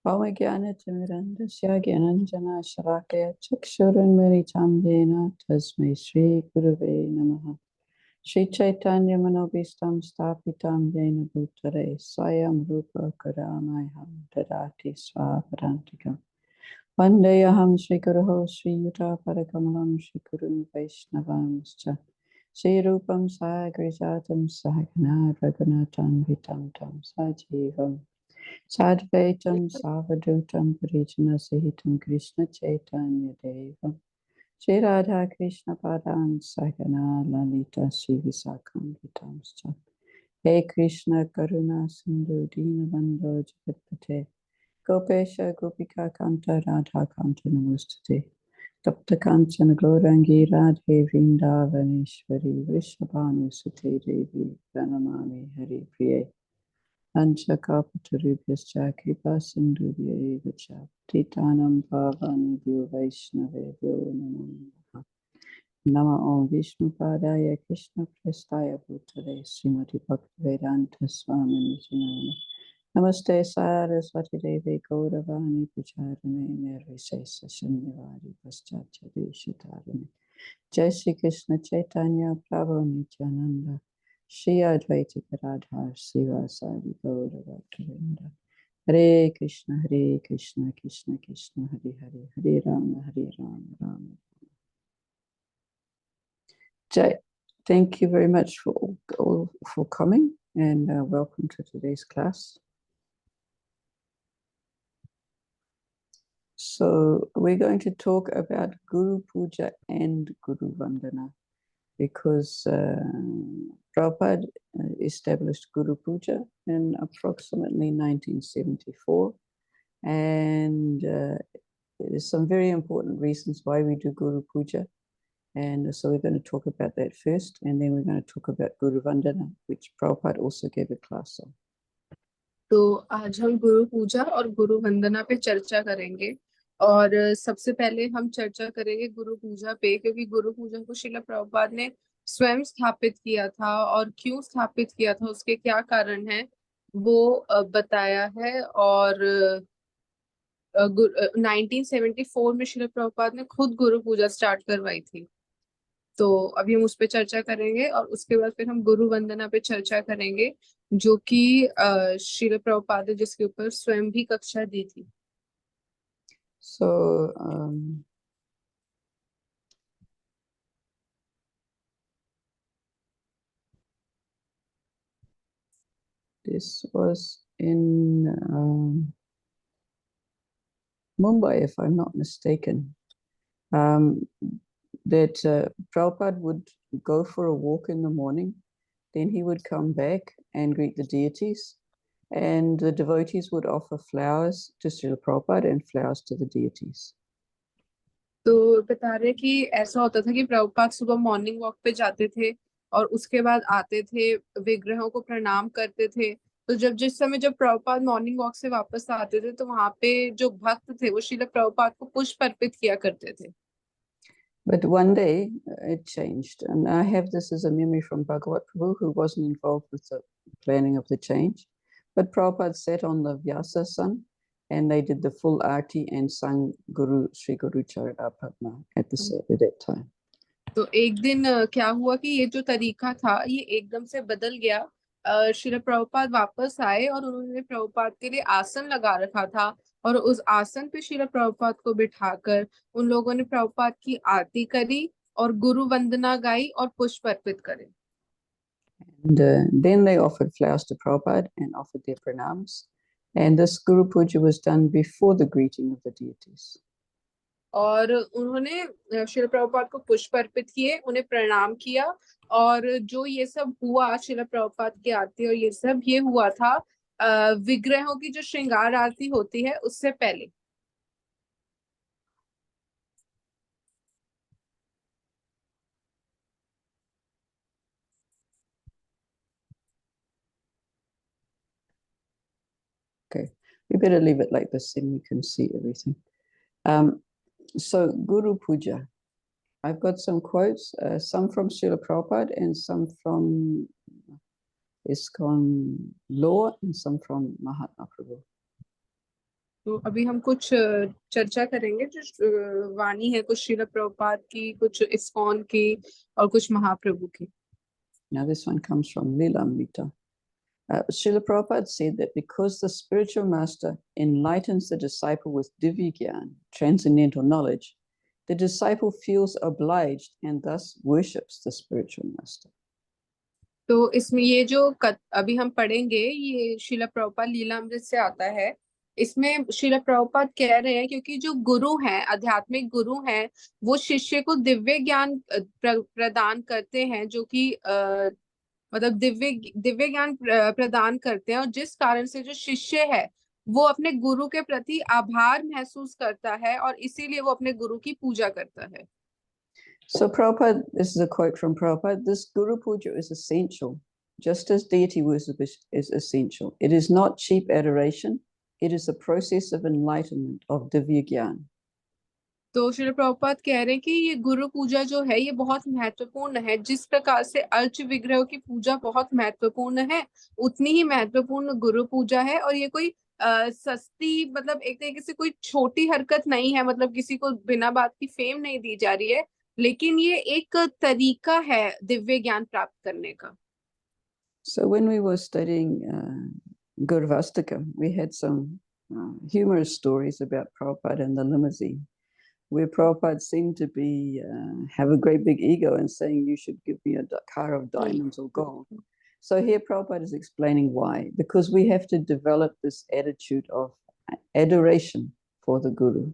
Pavagyanatimirandasya Gyananjana Sharakaya Chakshurunmiritam Yena Tasmai Shri Gurave Namaha. Shri Chaitanya Manobhistam Stapitam Yena Bhutare Swayam Rupa Karamayam Dadati Swaparantikam. Vandeyaham Shri Guruho Shri Yuta Parakamalam Shri Gurun Vaishnavamscha Shri Rupam Sagrijatam Sahagana Raghunatam Vitam Tam Sajivam Sadvaitam Savadutam Parijana Sahitam Krishna Chaitanya Devam Shri Radha Krishna Padan Sahagana Lalita Shri Visakam Vitamscha. Hey Krishna Karuna Sindhu Dinabandho Jagatpate Gopesha Gopika Kanta Radha Kanta Namustate Tapta Kanchana Gaurangi Radhe Vrindavaneshwari Vrishabhanu Sute Devi Pranamami Hari Priye Anchakapatarubhyascha Kripa Sindhubhya Cha Titanam Pavanibhyo Vaishnavebhyo Namo Namaha. Nama Om Vishnu Padaya Krishna Prestaya Bhutale Srimati Bhaktivedanta Swamini Jinane Namaste Saraswati Devi Gauravani Pujarane Nirvisesa Shanyavari Paschatya Deshitarane. Jai Shri Krishna Chaitanya Prabhu Nityananda Shri Advaita Gadadhar Sivasadi Gauravakiranda. Hare Krishna Krishna Krishna Hare Hare Hare Rama Rama. Jai, thank you very much for coming and welcome to today's class. So we're going to talk about Guru Puja and Guru Vandana because Prabhupada established Guru Puja in approximately 1974, and there's some very important reasons why we do Guru Puja. And so we're going to talk about that first, and then we're going to talk about Guru Vandana, which Prabhupada also gave a class on. तो आज हम गुरु पूजा और गुरु वंदना पे चर्चा करेंगे और सबसे पहले हम चर्चा करेंगे गुरु पूजा पे, क्योंकि गुरु पूजा को श्रील प्रभुपाद ने स्वयं स्थापित किया था और क्यों स्थापित किया था, उसके क्या कारण है वो बताया है। और 1974 में श्रील प्रभुपाद ने खुद गुरु पूजा स्टार्ट करवाई थी। तो अभी हम उस पे चर्चा करेंगे और उसके बाद फिर हम गुरु वंदना पे चर्चा करेंगे, जो कि श्रील प्रभुपाद ने जिसके ऊपर स्वयं भी कक्षा दी थी। So this was in Mumbai, if I'm not mistaken, that Prabhupada would go for a walk in the morning, then he would come back and greet the deities, and the devotees would offer flowers to Srila Prabhupada and flowers to the deities. तो बता रहे कि ऐसा होता था कि प्रभुपाद सुबह morning walk पे जाते थे और उसके बाद आते थे, विग्रहों को प्रणाम करते थे। तो जब प्रभुपाद मॉर्निंग वॉक से वापस आते थे तो वहां पे जो भक्त थे वो श्रील प्रभुपाद को पुष्प अर्पित किया करते थे। But one day it changed, and I have this as a memory from Bhagavat Prabhu, who wasn't involved with the planning of the change. But Prabhupada sat on the Vyasa-san, and they did the full arti and sang Guru Sri Guru Charana Padma at that time. तो एक दिन क्या हुआ कि ये जो तरीका था ये एकदम से बदल गया। श्रील प्रभुपाद वापस आए और उन्होंने प्रभुपाद के लिए आसन लगा रखा था और उस आसन पे श्रील प्रभुपाद को बिठाकर उन लोगों ने प्रभुपाद की आरती करी और गुरु वंदना गाई और पुष्प अर्पित करे। And then they offered flowers to Prabhupada and offered their pranams. And this Guru Puja was done before the greeting of the deities. और उन्होंने श्रील प्रभुपाद को पुष्प अर्पित किए, उन्हें प्रणाम किया, और जो ये सब हुआ श्रील प्रभुपाद की आरती और ये सब ये हुआ था विग्रहों की जो श्रृंगार आरती होती है उससे पहले। Okay, we better leave it like this, then we can see everything. So Guru Puja, I've got some quotes, some from Srila Prabhupada and some from ISKCON Law and some from Mahatma Prabhu. तो अभी हम कुछ चर्चा करेंगे जो वाणी है, कुछ श्रील प्रभुपाद की, कुछ इस्कॉन की और कुछ महाप्रभु की। Now, this one comes from Lilamrita. Srila Prabhupada said that because the spiritual master enlightens the disciple with divya gyan, transcendental knowledge, the disciple feels obliged and thus worships the spiritual master. तो इसमें ये जो अभी हम पढ़ेंगे ये श्रील प्रभुपाद लीलामृत से आता है। इसमें श्रील प्रभुपाद कह रहे हैं क्योंकि जो गुरु हैं, आध्यात्मिक गुरु हैं, वो शिष्य को दिव्य ज्ञान प्रदान करते हैं, जो कि मतलब दिव्य दिव्य ज्ञान प्रदान करते हैं, और जिस कारण से जो शिष्य है वो अपने गुरु के प्रति आभार महसूस करता है और इसीलिए वो अपने गुरु की पूजा करता है। So Prabhupada, this is a quote from Prabhupada, this Guru Puja is essential, just as deity worship is essential. It is not cheap adoration, it is a process of enlightenment of Divya Gyan. तो श्री प्रभुपाद कह रहे हैं कि ये गुरु पूजा जो है ये बहुत महत्वपूर्ण है। जिस प्रकार से अर्च विग्रह की पूजा बहुत महत्वपूर्ण है, उतनी ही महत्वपूर्ण गुरु पूजा है। और ये कोई सस्ती, मतलब एक तरीके से कोई छोटी हरकत नहीं है, मतलब किसी को बिना बात की फेम नहीं दी जा रही है, लेकिन ये एक तरीका है दिव्य ज्ञान प्राप्त करने का। So when we were studying Gurvastika, we had some humorous stories about Prabhupada and the limousine, where Prabhupada seemed to be have a great big ego and saying, you should give me a car of diamonds or gold. So here Prabhupada is explaining why, because we have to develop this attitude of adoration for the Guru.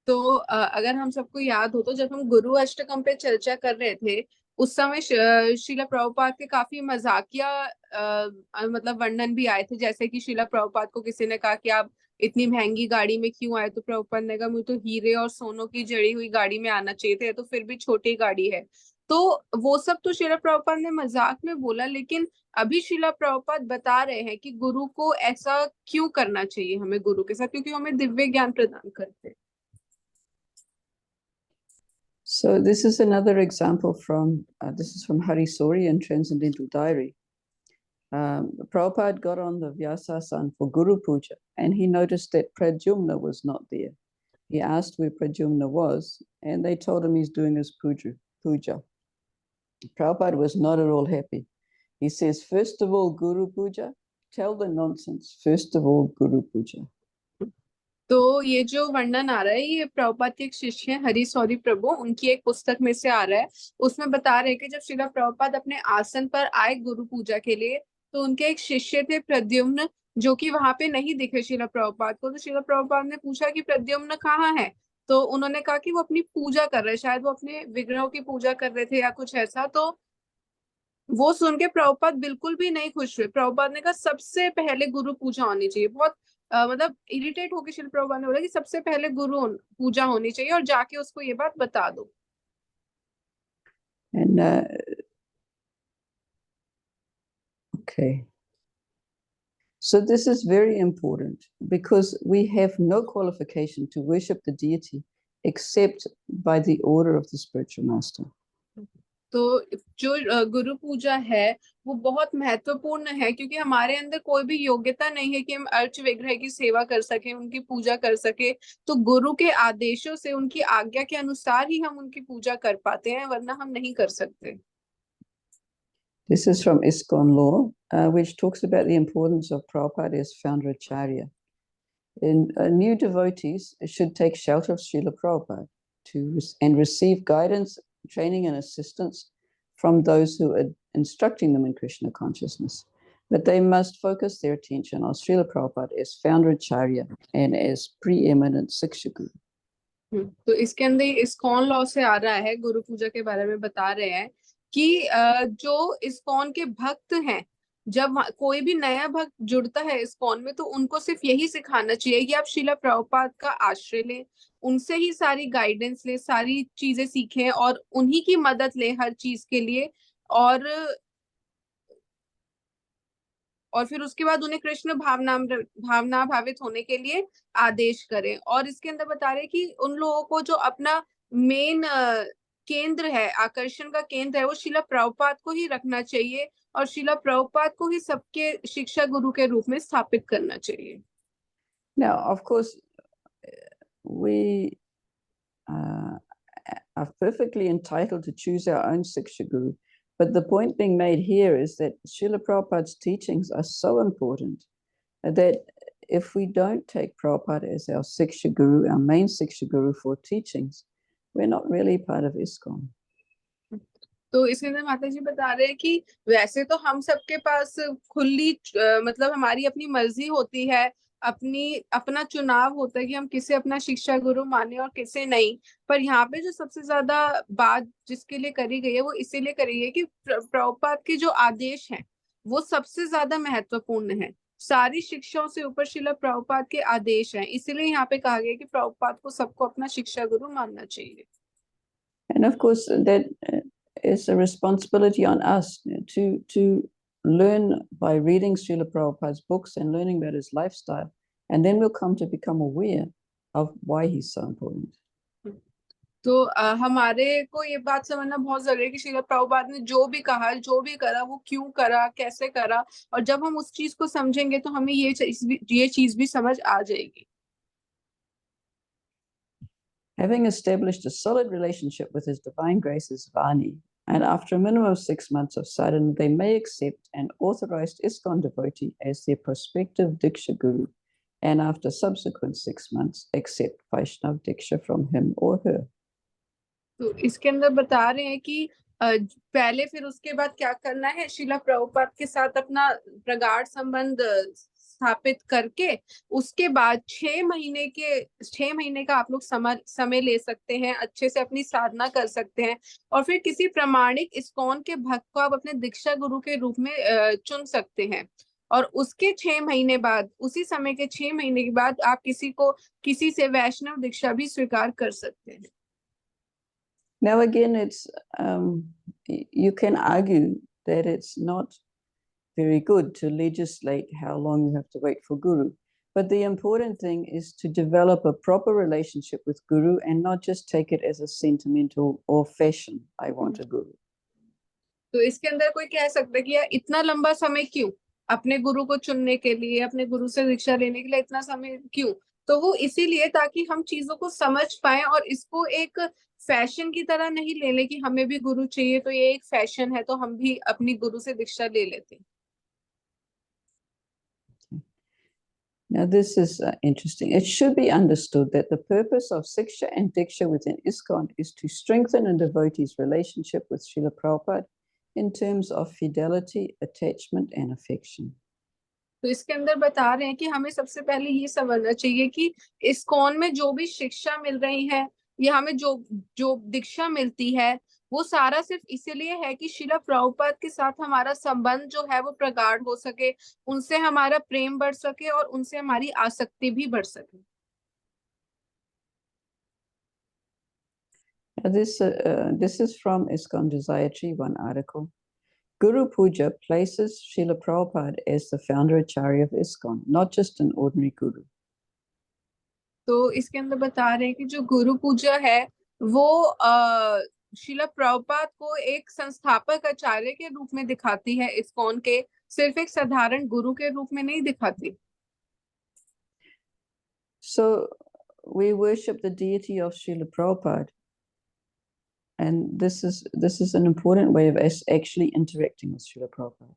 तो अगर हम सबको याद हो तो जब हम गुरु अष्टकम पे चर्चा कर रहे थे, उस समय श्रीला प्रभुपाद के काफी मजाकिया मतलब वर्णन भी आए थे। जैसे कि श्रीला प्रभुपाद को किसी ने कहा कि आप इतनी महंगी गाड़ी में क्यों आए, तो प्रभुपाद ने कहा मुझे तो हीरे और सोनों की जड़ी हुई गाड़ी में आना चाहिए था, तो फिर भी छोटी गाड़ी है। तो वो सब तो श्रीला प्रभुपाद ने मजाक में बोला, लेकिन अभी श्रीला प्रभुपाद बता रहे हैं कि गुरु को ऐसा क्यों करना चाहिए हमें गुरु के साथ, क्योंकि हमें दिव्य ज्ञान प्रदान करते हैं। So this is another example from, this is from Hari Sori in Transcendental Diary. Prabhupada got on the Vyasasan for Guru Puja and he noticed that Pradyumna was not there. He asked where Pradyumna was and they told him he's doing his puja. Prabhupada was not at all happy. He says, first of all, Guru Puja, tell the nonsense. First of all, Guru Puja. तो ये जो वर्णन आ रहा है ये प्रभुपाद के एक शिष्य हैं हरि सौरी प्रभु, उनकी एक पुस्तक में से आ रहा है। उसमें बता रहे हैं कि जब श्रीला प्रभुपाद अपने आसन पर आए गुरु पूजा के लिए, तो उनके एक शिष्य थे प्रद्युम्न, जो कि वहां पे नहीं दिखे श्रीला प्रभुपाद को। तो श्रीला प्रभुपाद ने पूछा कि प्रद्युम्न कहाँ है, तो उन्होंने कहा कि वो अपनी पूजा कर रहे, शायद वो अपने विग्रहों की पूजा कर रहे थे या कुछ ऐसा। तो वो सुन के प्रभुपाद बिल्कुल भी नहीं खुश हुए। प्रभुपाद ने कहा सबसे पहले गुरु पूजा होनी चाहिए। बहुत मतलब इरिटेट होकर श्री प्रभुपाद ने बोला कि सबसे पहले गुरु पूजा होनी चाहिए और जाके उसको ये बात बता दो। And okay. So this is very important because we have no qualification to worship the deity except by the order of the spiritual master. तो जो गुरु पूजा है वो बहुत महत्वपूर्ण है, क्योंकि हमारे अंदर कोई भी योग्यता नहीं है कि हम अर्च विग्रह की सेवा कर सके, उनकी पूजा कर सके। तो गुरु के आदेशों से, उनकी आज्ञा के अनुसार ही हम उनकी पूजा कर पाते हैं, वरना हम नहीं कर सकते। This is from ISKCON law, which talks about the importance of Prabhupada as founder Acharya. New devotees should take shelter of Srila Prabhupada and receive guidance, training, and assistance from those who are instructing them in Krishna consciousness. But they must focus their attention on Srila Prabhupada as founder Acharya and as preeminent Siksha Guru. तो इसके अंदर ISKCON law से आ रहा है, गुरु पूजा के बारे में बता रहे हैं कि जो इस्कॉन के भक्त हैं, जब कोई भी नया भक्त जुड़ता है इस्कॉन में, तो उनको सिर्फ यही सिखाना चाहिए कि आप श्रीला प्रभुपाद का आश्रय लें, उनसे ही सारी गाइडेंस ले, सारी चीजें सीखें और उन्हीं की मदद ले हर चीज के लिए। और फिर उसके बाद उन्हें कृष्ण भावना भावित होने के लिए आदेश करें। और इसके अंदर बता रहे कि उन लोगों को जो अपना मेन केंद्र है, आकर्षण का केंद्र है, वो शिला प्रभुपाद को ही रखना चाहिए और शिला प्रभुपाद को ही सबके शिक्षा गुरु के रूप में स्थापित करना चाहिए। Now, of course, we are perfectly entitled to choose our own Siksha Guru. But the point being made here is that Srila Prabhupada's teachings are so important that if we don't take Prabhupada as our Siksha Guru, our main Siksha Guru for teachings, we're not really part of ISKCON. तो इसके अंदर माता जी बता रहे हैं कि वैसे तो हम सबके पास खुली मतलब हमारी अपनी मर्जी होती है, अपना चुनाव होता है कि हम किसे अपना शिक्षा गुरु माने और किसे नहीं। पर यहाँ पे जो सबसे ज्यादा बात जिसके लिए करी गई है वो इसीलिए करी गई है कि प्रभुपाद के जो आदेश हैं वो सबसे ज्यादा महत्वपूर्ण है। सारी शिक्षाओं से ऊपर श्रील प्रभुपाद के आदेश हैं, इसीलिए यहाँ पे कहा गया कि प्रभुपाद को सबको अपना शिक्षा गुरु मानना चाहिए। And of course, that is a responsibility on us to learn by reading Srila Prabhupada's books and learning about his lifestyle. And then we'll come to become aware of why he's so important. तो हमारे को ये बात समझना बहुत जरूरी है कि श्रील प्रभुपाद ने जो भी कहा, जो भी करा, वो क्यों करा, कैसे करा। और जब हम उस चीज को समझेंगे तो हमें ये चीज भी समझ आ जाएगी। Having established a solid relationship with His Divine Grace's Vani, and after a minimum of 6 months of sadhana, they may accept an authorized ISKCON devotee as their prospective Diksha Guru, and after subsequent 6 months, accept Vaishnav Diksha from him or her. तो इसके अंदर बता रहे हैं कि पहले फिर उसके बाद क्या करना है, श्रील प्रभुपाद के साथ अपना प्रगाढ़ संबंध स्थापित करके उसके बाद 6 महीने का आप लोग समय ले सकते हैं, अच्छे से अपनी साधना कर सकते हैं और फिर किसी प्रामाणिक इस्कॉन के भक्त को आप अपने दीक्षा गुरु के रूप में चुन सकते हैं। और उसके 6 महीने बाद, उसी समय के 6 महीने के बाद आप किसी से वैष्णव दीक्षा भी स्वीकार कर सकते हैं। Now again, it's you can argue that it's not very good to legislate how long you have to wait for Guru. But the important thing is to develop a proper relationship with Guru and not just take it as a sentimental or fashion, I want a Guru. तो इसके अंदर कोई कह सकता है कि यार इतना लंबा समय क्यों, अपने गुरु को चुनने के लिए, अपने गुरु से दीक्षा लेने के लिए इतना समय क्यों। तो वो इसीलिए ताकि हम चीजों को समझ पाए और इसको एक फैशन की तरह नहीं ले लें कि हमें भी गुरु चाहिए तो ये एक फैशन है तो हम भी अपनी गुरु से दीक्षा ले लेते हैं। Now, this is interesting. It should be understood that the purpose of Siksha and Diksha within ISKCON is to strengthen a devotee's relationship with Srila Prabhupada in terms of fidelity, attachment, and affection. तो इसके अंदर बता रहे हैं कि हमें सबसे पहले ये समझना चाहिए कि इस्कॉन में जो भी शिक्षा मिल रही है या हमें जो जो दीक्षा मिलती है वो सारा सिर्फ इसीलिए है कि श्रील प्रभुपाद के साथ हमारा संबंध जो है वो प्रगाढ़ हो सके, उनसे हमारा प्रेम बढ़ सके और उनसे हमारी आसक्ति भी बढ़ सके। This is from ISKCON Desire Tree, one article. Guru Puja places Srila Prabhupada as the founder Acharya of ISKCON, not just an ordinary Guru. तो इसके अंदर बता रहे हैं कि जो गुरु पूजा है वो श्रील प्रभुपाद को एक संस्थापक आचार्य के रूप में दिखाती है, इस्कॉन के, सिर्फ एक साधारण गुरु के रूप में नहीं दिखाती। So we worship the deity of Srila Prabhupada, and this is an important way of us actually interacting with Srila Prabhupada.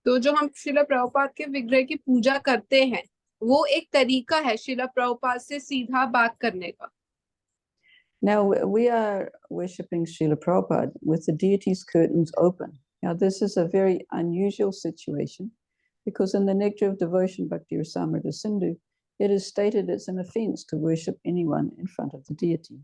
तो जो हम श्रील प्रभुपाद के विग्रह की पूजा करते हैं वो एक तरीका है श्रील प्रभुपाद से सीधा बात करने का। Now we are worshipping Srila Prabhupada with the deity's curtains open. Now this is a very unusual situation because in the Nectar of Devotion Bhakti Rasamrita Sindhu, it is stated it's an offense to worship anyone in front of the deity.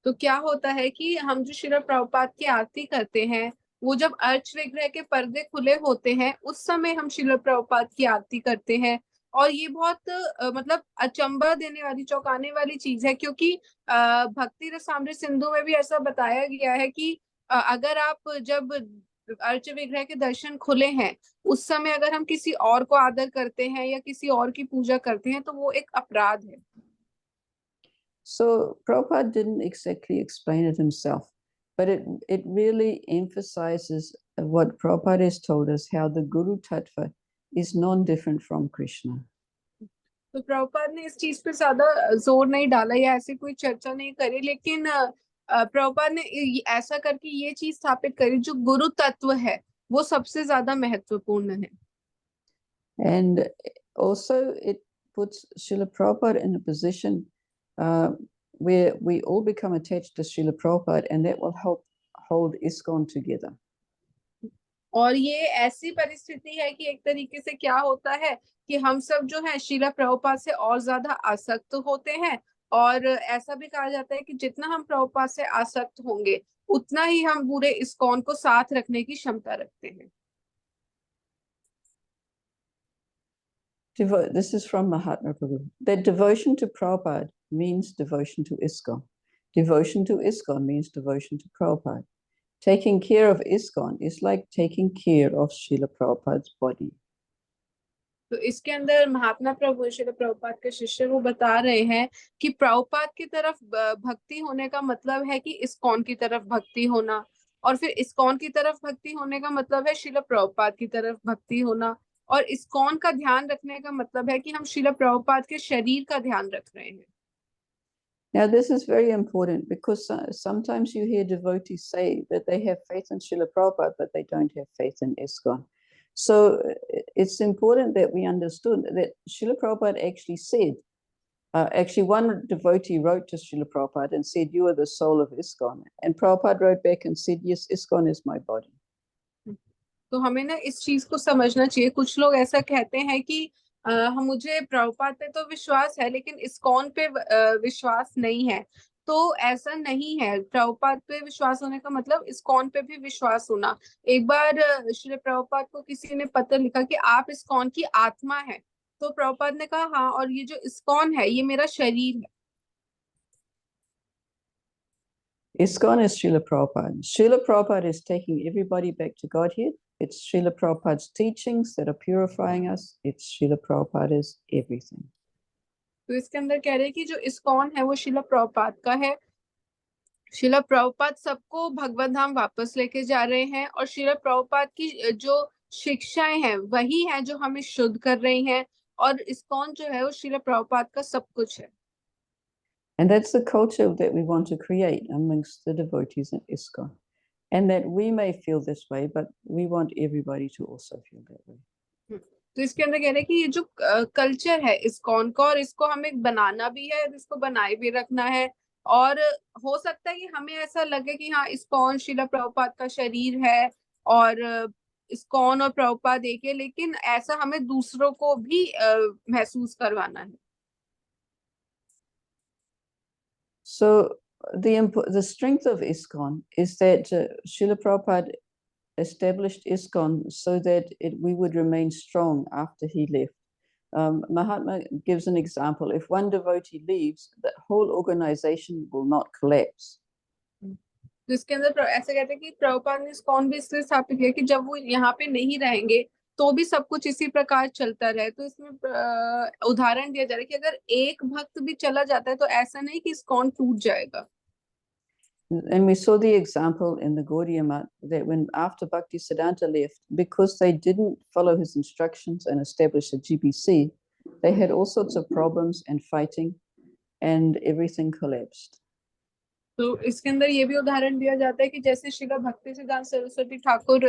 तो क्या होता है कि हम जो श्रील प्रभुपाद की आरती करते हैं वो जब अर्च विग्रह के पर्दे खुले होते हैं उस समय हम श्रील प्रभुपाद की आरती करते हैं। और ये बहुत मतलब अचंबा देने वाली, चौंकाने वाली चीज है क्योंकि भक्ति रसामृत सिंधु में भी ऐसा बताया गया है कि अगर आप जब अर्च विग्रह के दर्शन खुले हैं उस समय अगर हम किसी और को आदर करते हैं या किसी और की पूजा करते हैं तो वो एक अपराध है। So Prabhupada didn't exactly explain it himself, but it really emphasizes what Prabhupada has told us, how the Guru Tattva is non-different from Krishna. तो प्रभुपाद ने इस चीज पे ज्यादा जोर नहीं डाला या ऐसी कोई चर्चा नहीं करी, लेकिन प्रभुपाद ने ऐसा करके ये चीज स्थापित करी, जो गुरु तत्व है वो सबसे ज्यादा महत्वपूर्ण है। And also, it puts Srila Prabhupada in a position where we all become attached to Srila Prabhupada, and that will help hold ISKCON together. और ये ऐसी परिस्थिति है कि एक तरीके से क्या होता है कि हम सब जो है श्रीला प्रभुपाद से और ज्यादा आसक्त होते हैं, और ऐसा भी कहा जाता है कि जितना हम प्रभुपाद से आसक्त होंगे उतना ही हम पूरे इस्कॉन को साथ रखने की क्षमता रखते हैं। This is from Mahatma Prabhu. That devotion to Prabhupada means devotion to ISKCON. Devotion to ISKCON means devotion to Prabhupada. Taking care of ISKCON is like taking care of Srila Prabhupada's body. तो इसके अंदर महात्मा प्रभु श्रील प्रभुपाद के शिष्य वो बता रहे हैं कि प्रभुपाद की तरफ भक्ति होने का मतलब है कि इस्कॉन की तरफ भक्ति होना, और फिर इस्कॉन की तरफ भक्ति होने का मतलब है श्रील प्रभुपाद की तरफ भक्ति होना, और इस्कॉन का ध्यान रखने का मतलब है कि हम श्रील प्रभुपाद के शरीर का ध्यान रख रहे हैं। Now, this is very important because sometimes you hear devotees say that they have faith in Srila Prabhupada, but they don't have faith in ISKCON. So it's important that we understood that Srila Prabhupada actually said, actually one devotee wrote to Srila Prabhupada and said, you are the soul of ISKCON. And Prabhupada wrote back and said, yes, ISKCON is my body. तो हमें ना इस चीज को समझना चाहिए। कुछ लोग ऐसा कहते हैं कि हम मुझे प्रभुपाद पे तो विश्वास है लेकिन इस्कॉन पे विश्वास नहीं है। तो ऐसा नहीं है, प्रभुपाद पे विश्वास होने का मतलब इस्कॉन पे भी विश्वास होना। एक बार श्री प्रभुपाद को किसी ने पत्र लिखा कि आप इस्कॉन की आत्मा है, तो प्रभुपाद ने कहा हाँ, और ये जो इस्कॉन है ये मेरा शरीर है। ISKCON is Srila Prabhupada. Srila Prabhupada is taking everybody back to Godhead. It's Srila Prabhupada's teachings that are purifying us. It's Srila Prabhupada's everything. तो इसके अंदर कह रहे हैं कि जो इस्कॉन है वो श्रील प्रभुपाद का है। श्रील प्रभुपाद सबको भगवत धाम वापस लेके जा रहे हैं, और श्रील प्रभुपाद की जो शिक्षाएं हैं वही हैं जो हमें शुद्ध कर रही हैं, और इस्कॉन जो है वो श्रील प्रभुपाद का सब कुछ है। And that's the culture that we want to create amongst the devotees in ISKCON. And that we may feel this way, but we want everybody to also feel that way. तो इसके अंदर कह रहे हैं कि ये जो कल्चर है इस्कॉन का, और इसको हमें बनाना भी है, इसको बनाए भी रखना है। और हो सकता है कि हमें ऐसा लगे कि हाँ इस्कॉन श्रील प्रभुपाद का शरीर है और इस्कॉन और प्रभुपाद एक है, लेकिन ऐसा हमें दूसरों को भी महसूस करवाना है। So the strength of ISKCON is that Srila Prabhupada established ISKCON so that we would remain strong after he left. Mahatma gives an example. If one devotee leaves, the whole organization will not collapse. तो इसके अंदर ऐसे कहते हैं कि प्रभुपाद ने ISKCON भी इसलिए स्थापित किया कि जब वो यहाँ पे नहीं रहेंगे तो भी सब कुछ इसी प्रकार चलता रहे। तो इसमें उदाहरण दिया जा रहा है कि अगर एक भक्त भी चला जाता है तो ऐसा नहीं कि इस्कॉन टूट जाएगा। And we saw the example in the Gaudiya Math that when after Bhakti Siddhanta left, because they didn't follow his instructions and establish a GBC, they had all sorts of problems and fighting, and everything collapsed. तो इसके अंदर ये भी उदाहरण दिया जाता है कि जैसे श्रील भक्ति सिद्धांत सरस्वती ठाकुर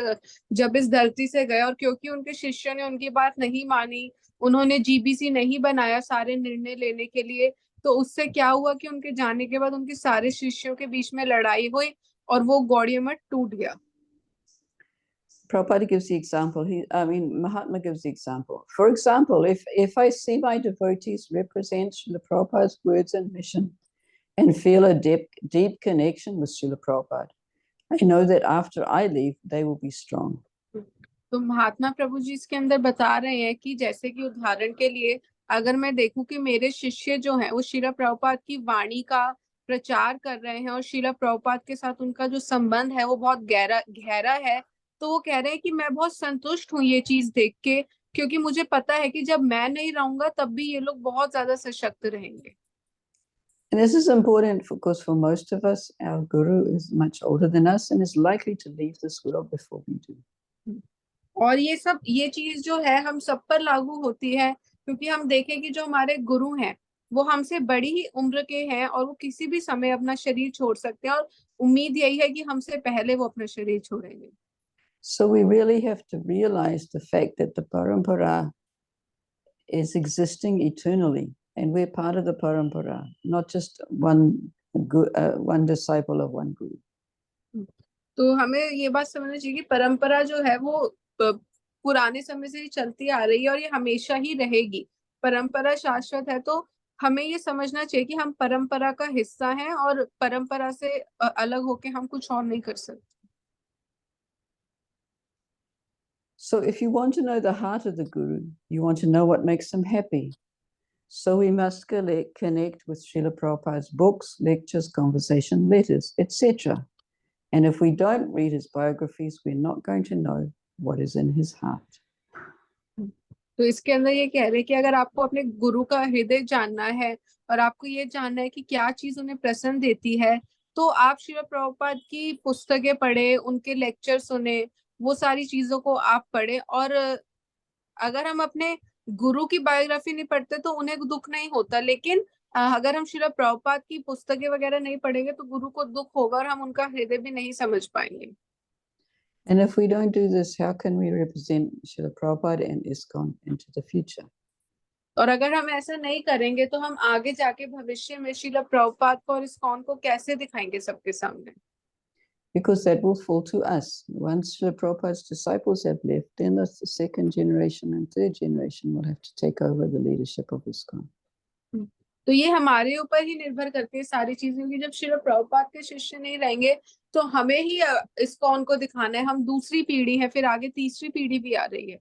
जब इस धरती से गए, और क्योंकि उनके शिष्यों ने उनकी बात नहीं मानी, उन्होंने जीबीसी नहीं बनाया सारे निर्णय लेने के लिए, तो उससे क्या हुआ कि उनके जाने के बाद उनके सारे शिष्यों के बीच में लड़ाई हुई और वो गौड़ीय मठ टूट गया। Prabhupada gives the example. Mahatma gives the example. For example, if I see my devotees represent Srila Prabhupada's words and mission and feel a deep connection with Srila Prabhupada, I know that after I leave, they will be strong. तो महात्मा प्रभु जी इसके अंदर बता रहे हैं कि जैसे कि उदाहरण के लिए अगर मैं देखूं कि मेरे शिष्य जो हैं वो श्रील प्रभुपाद की वाणी का प्रचार कर रहे हैं और श्रील प्रभुपाद के साथ उनका जो संबंध है वो बहुत गहरा गहरा है, तो वो कह रहे हैं कि मैं बहुत संतुष्ट हूँ ये चीज देख के, क्योंकि मुझे पता है कि जब मैं नहीं रहूंगा तब भी ये लोग बहुत ज्यादा सशक्त रहेंगे। And this is important because for most of us, our guru is much older than us and is likely to leave this world before we do. और ये चीज जो है हम सब पर लागू होती है, क्योंकि हम देखें कि जो हमारे गुरु हैं वो हमसे बड़ी ही उम्र के हैं और वो किसी भी समय अपना शरीर छोड़ सकते हैं, और उम्मीद यही है कि हमसे पहले वो अपना शरीर छोड़ेंगे। So we really have to realize the fact that the parampara is existing eternally, and we're part of the parampara, not just one disciple of one guru. तो हमें ये बात समझना चाहिए कि परंपरा जो है वो पुराने समय से ही चलती आ रही है और ये हमेशा ही रहेगी। परंपरा शाश्वत है, तो हमें ये समझना चाहिए कि हम परंपरा का हिस्सा हैं और परंपरा से अलग होके हम कुछ और नहीं कर सकते। So if you want to know the heart of the guru, you want to know what makes him happy. So we must connect with Srila Prabhupada's books, lectures, conversation, letters, etc. And if we don't read his biographies, we're not going to know what is in his heart. तो इसके अंदर ये कह रहे हैं कि अगर आपको अपने गुरु का हृदय जानना है और आपको ये जानना है कि क्या चीज उन्हें प्रसन्न देती है, तो आप श्रील प्रभुपाद की पुस्तकें पढ़े, उनके लेक्चर सुने, वो सारी चीजों को आप पढ़े। और अगर हम अपने गुरु की बायोग्राफी नहीं पढ़ते तो उन्हें दुख नहीं होता, लेकिन अगर हम श्रील प्रभुपाद की पुस्तकें वगैरह नहीं पढ़ेंगे तो गुरु को दुख होगा और हम उनका हृदय भी नहीं समझ पाएंगे। And if we don't do this, how can we represent Srila Prabhupada and ISKCON into the future? और अगर हम ऐसा नहीं करेंगे तो हम आगे जाके भविष्य में श्रील प्रभुपाद को और इस्कॉन को कैसे दिखाएंगे सबके सामने? Because that will fall to us. Once Srila Prabhupada's disciples have left, then the second generation and third generation will have to take over the leadership of ISKCON. तो ये हमारे ऊपर ही निर्भर करती है सारी चीजें, क्योंकि जब श्रील प्रभुपाद के शिष्य नहीं रहेंगे तो हमें ही इस्कॉन को दिखाना है। हम दूसरी पीढ़ी है, फिर आगे तीसरी पीढ़ी भी आ रही है।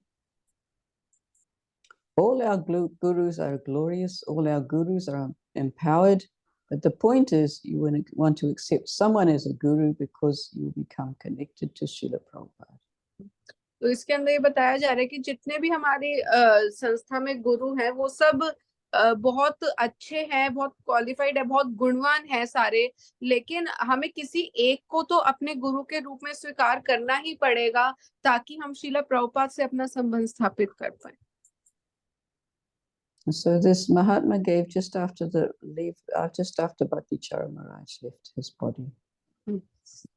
All our gurus are glorious, all our gurus are empowered, but the point is you want to accept someone as a guru because you become connected to Srila Prabhupada. तो इसके अंदर ये बताया जा रहा है कि जितने भी हमारी संस्था में गुरु हैं वो सब बहुत अच्छे हैं, बहुत क्वालिफाइड है, बहुत गुणवान है सारे, लेकिन हमें किसी एक को तो अपने गुरु के रूप में स्वीकार करना ही पड़ेगा ताकि हम श्रील प्रभुपाद से अपना संबंध स्थापित कर पाए। So this Mahatma gave just after Bhakti Chara Maharaj left his body.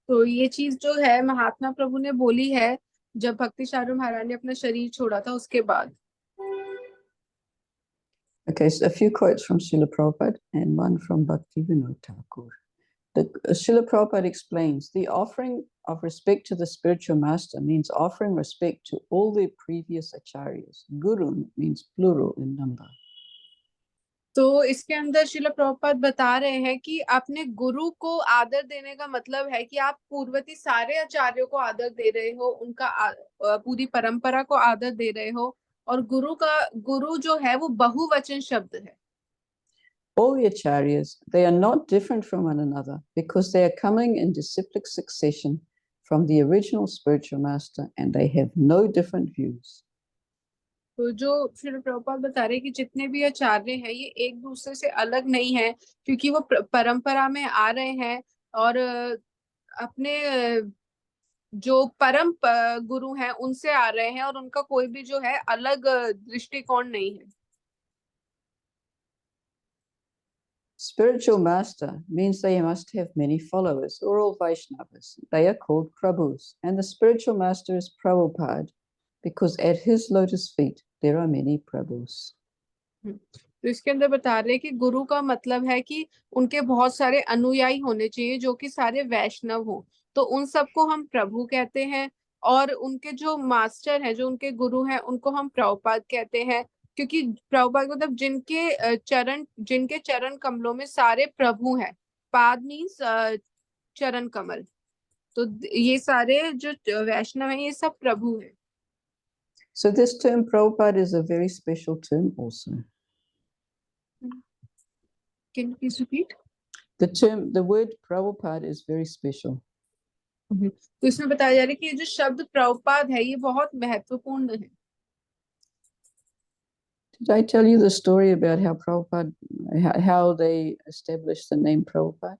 तो ये चीज जो है महात्मा प्रभु ने बोली है जब भक्ति चारू महाराज ने अपना शरीर छोड़ा था उसके बाद। Okay, so a few quotes from Srila Prabhupada and one from Bhakti Vinod Thakur. Srila Prabhupada explains, the offering of respect to the spiritual master means offering respect to all the previous acharyas. Guru means plural in number. तो इसके अंदर श्रील प्रभुपाद बता रहे हैं कि अपने गुरु को आदर देने का मतलब है कि आप पूर्ववर्ती सारे आचार्यों को आदर दे रहे हो, उनका पूरी परंपरा को आदर दे रहे हो। और गुरु जो है वो बहुवचन शब्द है। All the acharyas, they are not different from one another because they are coming in disciplic succession from the original spiritual master and they have no different views. तो जो श्री प्रभुपाद बता रहे हैं कि जितने भी आचार्य हैं ये एक दूसरे से अलग नहीं है, क्योंकि वो परंपरा में आ रहे हैं और अपने जो परम गुरु हैं उनसे आ रहे हैं और उनका कोई भी जो है अलग दृष्टिकोण नहीं है। Spiritual master means they must have many followers, or all Vaishnavas. They are called Prabhus. And the spiritual master is Prabhupada because at his lotus feet there are many Prabhus. तो इसके अंदर बता रहे हैं कि गुरु का मतलब है कि उनके बहुत सारे अनुयायी होने चाहिए जो कि सारे वैष्णव हो, तो उन सबको हम प्रभु कहते हैं। और उनके जो मास्टर हैं, जो उनके गुरु हैं, उनको हम प्रभुपाद कहते हैं, क्योंकि प्रभुपाद मतलब जिनके चरण कमलों में सारे प्रभु हैं। पाद मीन्स चरण कमल, तो ये सारे जो वैष्णव हैं ये सब प्रभु हैं। So this term Prabhupada is a very special term also. Can you please repeat? The word Prabhupada is very special. तो इसमें बताया जा रहा है कि ये जो शब्द प्रभुपाद है ये बहुत महत्वपूर्ण है। Did I tell you the story about how how they established the name Prabhupada?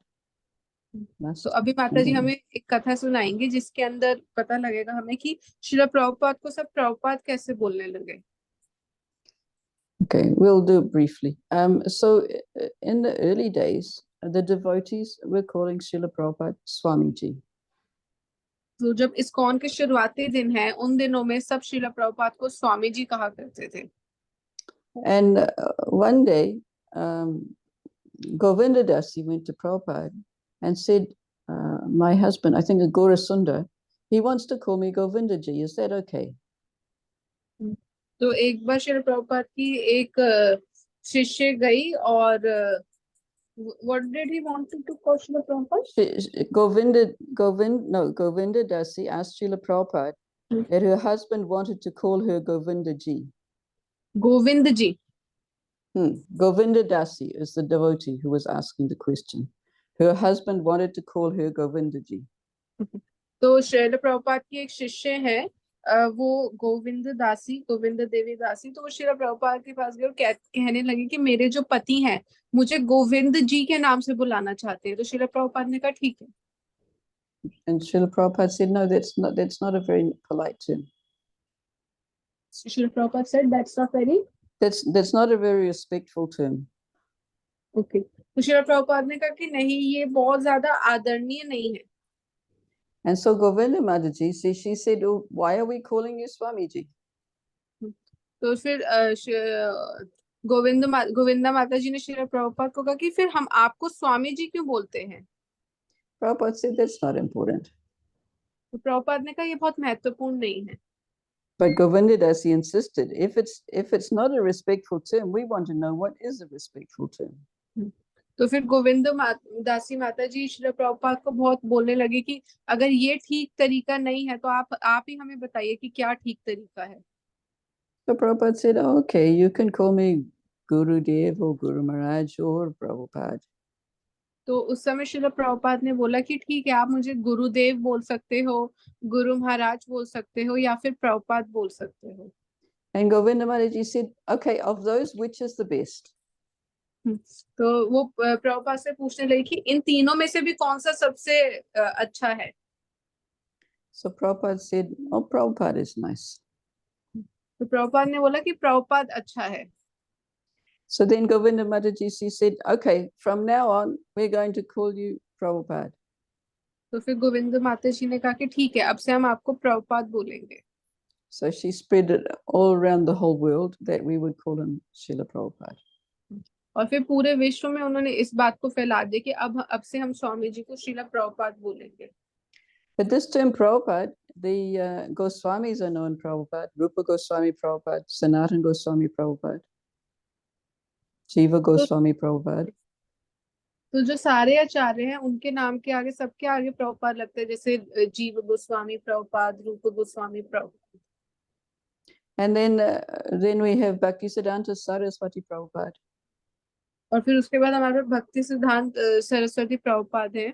तो अभी माता जी हमें एक कथा सुनाएंगे जिसके अंदर पता लगेगा हमें कि श्रील प्रभुपाद को सब प्रभुपाद कैसे बोलने लगे। Okay, we'll do it briefly. So in the early days, the devotees were calling Srila Prabhupada Swamiji. तो जब इस्कॉन के शुरुआती दिन है, उन दिनों में सब श्रीला प्रभुपाद को स्वामी जी कहा करते थे। And one day, Govinda Dasi went to Prabhupada and said, my husband, I think Gora Sundar, he wants to call me Govinda ji. Is that okay? तो एक बार श्रीला प्रभुपाद की एक शिष्य गई और what did he want to call Srila Prabhupada? Govinda Dasi asked Srila Prabhupada that her husband wanted to call her Govinda ji. Govind ji. Govinda Dasi is the devotee who was asking the question. Her husband wanted to call her Govinda ji. तो श्रील प्रभुपाद की एक शिष्य है, वो गोविंद दासी, गोविंद देवी दासी। तो वो श्रील प्रभुपाद के पास गए और कहने लगी कि मेरे जो पति हैं मुझे गोविंद जी के नाम से बुलाना चाहते हैं। तो श्रील प्रभुपाद ने कहा ठीक है। And Srila Prabhupada said, no, that's not a very polite term. Srila Prabhupada said that's not very, that's not a very respectful term. Okay. तो श्रील प्रभुपाद ने कहा कि नहीं, ये बहुत ज्यादा आदरणीय नहीं है। And so Govinda Mataji, she said, oh, why are we calling you Swamiji? तो फिर गोविंदा माता जी ने श्रील प्रभुपाद को कहा कि फिर हम आपको स्वामी जी क्यों बोलते हैं? Prabhupada said, that's not important. तो प्रभुपाद ने कहा ये बहुत महत्वपूर्ण नहीं है। But Govinda Dasi insisted, if it's not a respectful term, we want to know what is a respectful term. तो फिर गोविंद दासी माता जी श्री प्रभुपाद को बहुत बोलने लगी कि अगर ये ठीक तरीका नहीं है तो आप ही हमें बताइए कि क्या ठीक तरीका है। So Prabhupada said, oh, okay, you can call me Guru Dev or Guru Maharaj or Prabhupada. तो उस समय श्रील प्रभुपाद ने बोला कि ठीक है, आप मुझे गुरुदेव बोल सकते हो, गुरु महाराज बोल सकते हो, या फिर प्रभुपाद बोल सकते हो। And Govinda Maharaj said, okay, of those, which is the best? तो वो प्रभुपाद से पूछने लगी कि इन तीनों में से भी कौन सा सबसे अच्छा है। So Prabhupada said, oh, Prabhupada is nice. तो प्रभुपाद ने बोला कि प्रभुपाद अच्छा है। So then Govinda Mataji said, okay, from now on, we're going to call you Prabhupada. तो फिर गोविंद माता जी ने कहा कि ठीक है, अब से हम आपको प्रभुपाद बोलेंगे। So she spread it all around the whole world that we would call him Srila Prabhupada. और फिर पूरे विश्व में उन्होंने इस बात को फैला दिया कि अब से हम स्वामी जी को श्रीला प्रभुपाद बोलेंगे। But this term Prabhupada, the Goswamis are known Prabhupada, Rupa Goswami Prabhupada, Sanatan Goswami Prabhupada, Jiva Goswami Prabhupada. तो जो सारे आचार्य हैं उनके नाम के आगे, सबके आगे प्रभुपाद लगते हैं, जैसे जीव गोस्वामी प्रभुपाद, रूप Goswami Prabhupada. And then we have Bhaktisiddhanta Saraswati Prabhupada. और फिर उसके बाद हमारे पास भक्ति सिद्धांत सरस्वती प्रभुपाद है।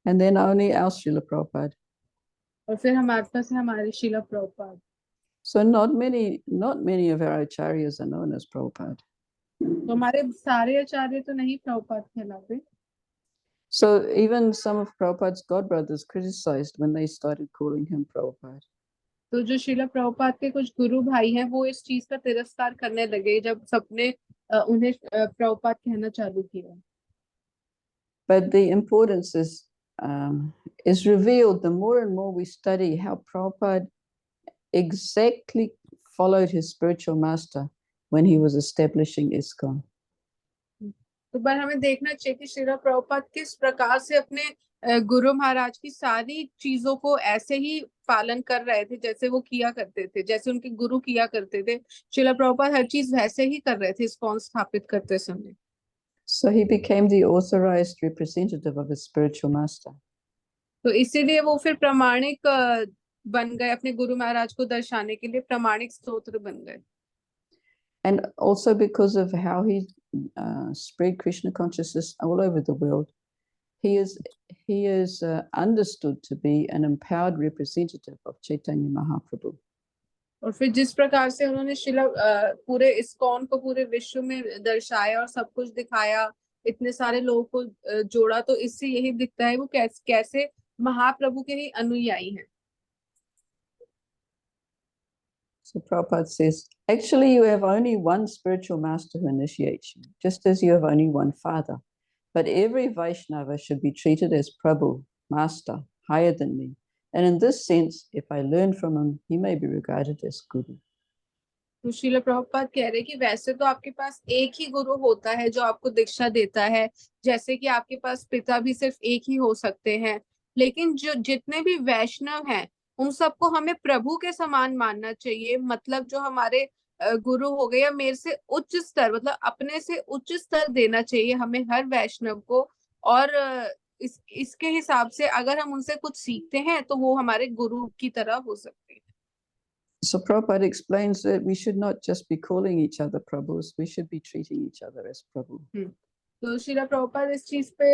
And then only our Srila Prabhupada. और फिर हमारे पास है हमारे Sheila Prabhupada. So not many of our acharyas are known as Prabhupada. तो हमारे सारे आचार्य तो नहीं प्रभुपाद कहलाते। So even some of Prabhupada's godbrothers criticized when they started calling him Prabhupada. तो जो शीला प्रभुपाद के कुछ गुरु भाई हैं वो इस चीज का तिरस्कार करने लगे जब सबने उन्हें प्रभुपाद कहना चालू किया। But the importance is revealed the more and more we study how Prabhupada exactly followed his spiritual master when he was establishing ISKCON. तो पर हमें देखना चाहिए कि श्रीला प्रभुपाद किस प्रकार से अपने गुरु महाराज की सारी चीजों को ऐसे ही पालन कर रहे थे जैसे वो किया करते थे, जैसे उनके गुरु किया करते थे। श्रीला प्रभुपाद हर चीज वैसे ही कर रहे थे इस्कॉन स्थापित करते समय। So he became the authorized representative of his spiritual master. तो इसीलिए वो फिर प्रमाणिक बन गए, अपने गुरु महाराज को दर्शाने के लिए प्रमाणिक स्तोत्र बन गए। And also because of how he spread Krishna consciousness all over the world, he is understood to be an empowered representative of Chaitanya Mahaprabhu. और फिर जिस प्रकार से उन्होंने शिला पूरे इस्कॉन को पूरे विश्व में दर्शाया और सब कुछ दिखाया, इतने सारे लोगों को जोड़ा, तो इससे यही दिखता है वो कैसे महाप्रभु के ही अनुयायी हैं। So Prabhupada says, actually, you have only one spiritual master who initiates you, just as you have only one father. But every Vaishnava should be treated as Prabhu, master, higher than me. And in this sense, if I learn from him, he may be regarded as Guru. तो श्रील प्रभुपाद कह रहे कि वैसे तो आपके पास एक ही गुरु होता है जो आपको दीक्षा देता है, जैसे कि आपके पास पिता भी सिर्फ एक ही हो सकते हैं, लेकिन जो जितने भी वैष्णव हैं उन सबको हमें प्रभु के समान मानना चाहिए। मतलब जो हमारे गुरु हो गए या मेरे से उच्च स्तर, मतलब अपने से उच्च स्तर देना चाहिए हमें हर वैष्णव को। और इसके हिसाब से अगर हम उनसे कुछ सीखते हैं तो वो हमारे गुरु की तरह हो सकते हैं। So Prabhupada explains that we should not just be calling each other Prabhus, we should be treating each other as Prabhu. तो श्रीला प्रभुपाद इस चीज पे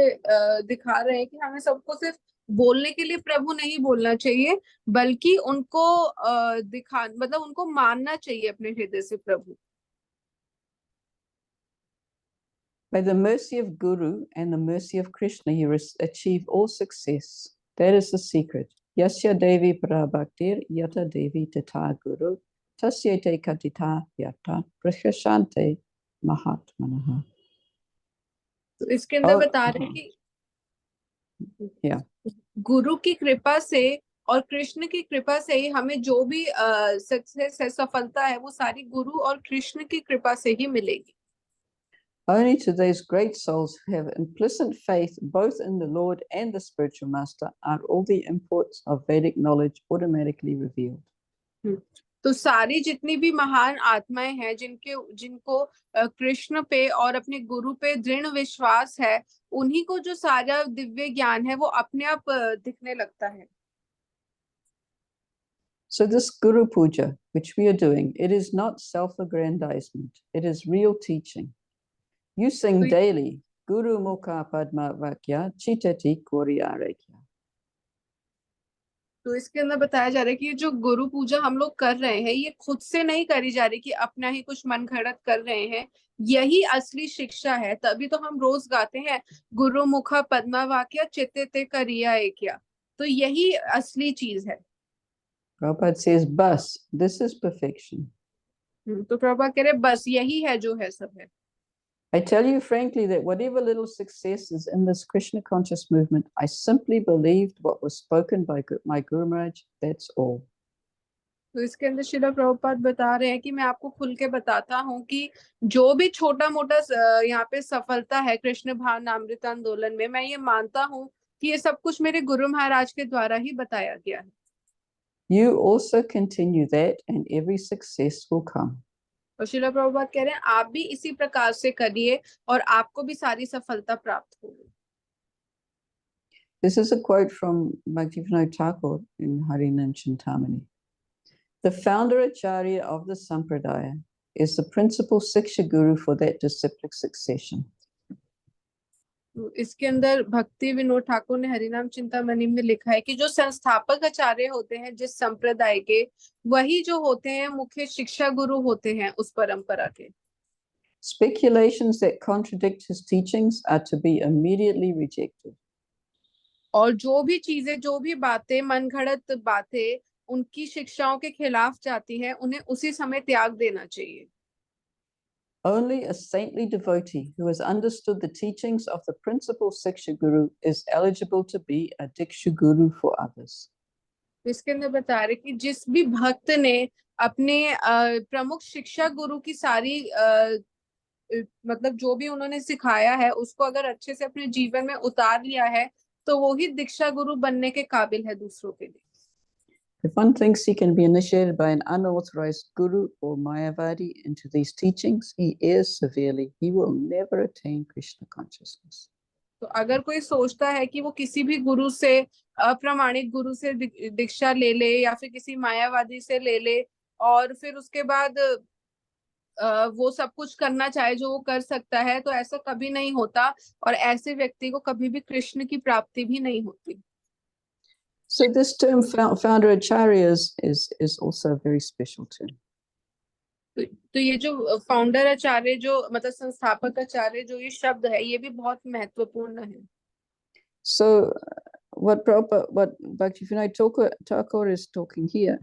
दिखा रहे हैं कि हमें सबको सिर्फ बोलने के लिए प्रभु नहीं बोलना चाहिए, बल्कि उनको दिखा मतलब उनको मानना चाहिए अपने हृदय से प्रभु। By the mercy of Guru and the mercy of Krishna, you achieve all success. That is the secret. Yasya Devi Prabhaktir Yata Devi Tata Guru Tasyate Katita Yata Prashashante Mahatmanaha. तो इसके अंदर बता रहे हैं कि गुरु की कृपा से और कृष्ण की कृपा से ही हमें जो भी सक्सेस है, सफलता है, वो सारी गुरु और कृष्ण की कृपा से ही मिलेगी। Only to those great souls who have implicit faith both in the Lord and the spiritual master are all the imports of Vedic knowledge automatically revealed. तो सारी जितनी भी महान आत्माएं हैं जिनको कृष्ण पे और अपने गुरु पे दृढ़ विश्वास है, उन्हीं को जो सारा दिव्य ज्ञान है वो अपने आप दिखने लगता है। So this Guru Puja, which we are doing, it is not self-aggrandizement. It is real teaching. You sing daily, Guru Mukha Padma Vakya Chitati Koryarekya. तो इसके अंदर बताया जा रहा है कि जो गुरु पूजा हम लोग कर रहे हैं ये खुद से नहीं करी जा रही कि अपना ही कुछ मन घड़त कर रहे हैं, यही असली शिक्षा है। तभी तो हम रोज गाते हैं गुरु मुखा पद्मा वाक्य चित्ते करिया क्या, तो यही असली चीज है। Prabhupada says, Bas, this is perfection. तो प्रभा कह रहे बस यही है जो है सब है। I tell you frankly that whatever little success is in this Krishna conscious movement, I simply believed what was spoken by my Guru Maharaj, that's all. तो इसके अंदर शिला प्रभुपाद बता रहे हैं कि मैं आपको खुल के बताता हूँ कि जो भी छोटा मोटा यहाँ पे सफलता है कृष्ण भावनामृत आंदोलन में, मैं ये मानता हूँ कि ये सब कुछ मेरे गुरु महाराज के द्वारा ही बताया गया है। You also continue that and every success will come. और शिला प्रभुपाद कह रहे हैं आप भी इसी प्रकार से करिए और आपको भी सारी सफलता प्राप्त होगी। This is a quote from Bhaktivinoda Thakur in Harinam Chintamani. The founder Acharya of the Sampradaya is the principal Siksha Guru for that disciplic succession. इसके अंदर भक्ति विनोद ठाकुर ने हरिनाम चिंतामणि में लिखा है कि जो संस्थापक आचार्य होते हैं जिस संप्रदाय के, वही जो होते हैं मुख्य शिक्षा गुरु होते हैं उस परंपरा के। Speculations that contradict his teachings are to be immediately rejected. और जो भी चीजें, जो भी बातें, मनगढ़ंत बातें उनकी शिक्षाओं के खिलाफ जाती हैं, उन्हें उसी समय त्याग देना चाहिए। Only a saintly devotee who has understood the teachings of the principal Siksha Guru is eligible to be a Diksha Guru for others. इसके अंदर बता रहे कि जिस भी भक्त ने अपने प्रमुख शिक्षा गुरु की सारी मतलब जो भी उन्होंने सिखाया है उसको अगर अच्छे से अपने जीवन में उतार लिया है, तो वो ही दीक्षा गुरु बनने के काबिल है दूसरों के लिए। If one thinks he can be initiated by an unauthorized guru or Mayavadi into these teachings, he errs severely. He will never attain Krishna consciousness. तो अगर कोई सोचता है कि वो किसी भी गुरु से, अप्रामाणिक गुरु से दीक्षा ले ले या फिर किसी मायावादी से ले ले और फिर उसके बाद वो सब कुछ करना चाहे जो वो कर सकता है, तो ऐसा कभी नहीं होता और ऐसे व्यक्ति को कभी भी कृष्ण की प्राप्ति भी नहीं होती। So this term founder acharya is also a very special term. तो ये जो फाउंडर आचार्य, जो मतलब संस्थापक आचार्य, जो ये शब्द है ये भी बहुत महत्वपूर्ण है। So what Bhaktivinoda Thakur is talking here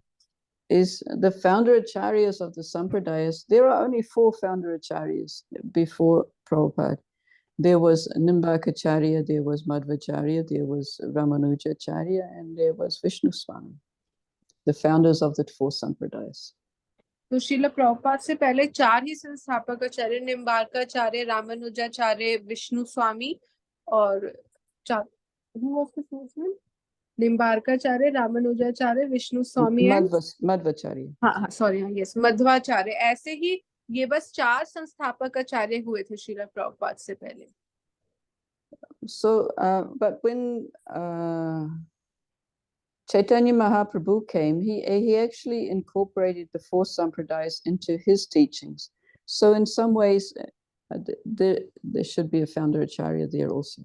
is the founder acharyas of the Sampradayas. There are only 4 founder acharyas before Prabhupada. There was Nimbakacharya, there was Madhvacharya, there was Ramanujacharya, and there was Vishnu Swami, the founders of the 4 Sampradayas. तो श्रील प्रभुपाद से पहले 4 ही संस्थापक आचार्य, निम्बार्काचार्य, रामानुजाचार्य, विष्णु स्वामी और 4 निम्बार्काचार्य, रामानुजाचार्य, विष्णु स्वामी Madhvacharya. हाँ sorry हाँ yes Madhvacharya. ऐसे ही ये बस 4 संस्थापक आचार्य हुए थे श्रील प्रभुपाद से पहले। So, but when Chaitanya Mahaprabhu came, he actually incorporated the 4 sampradayas into his teachings. So in some ways, there should be a founder acharya there also.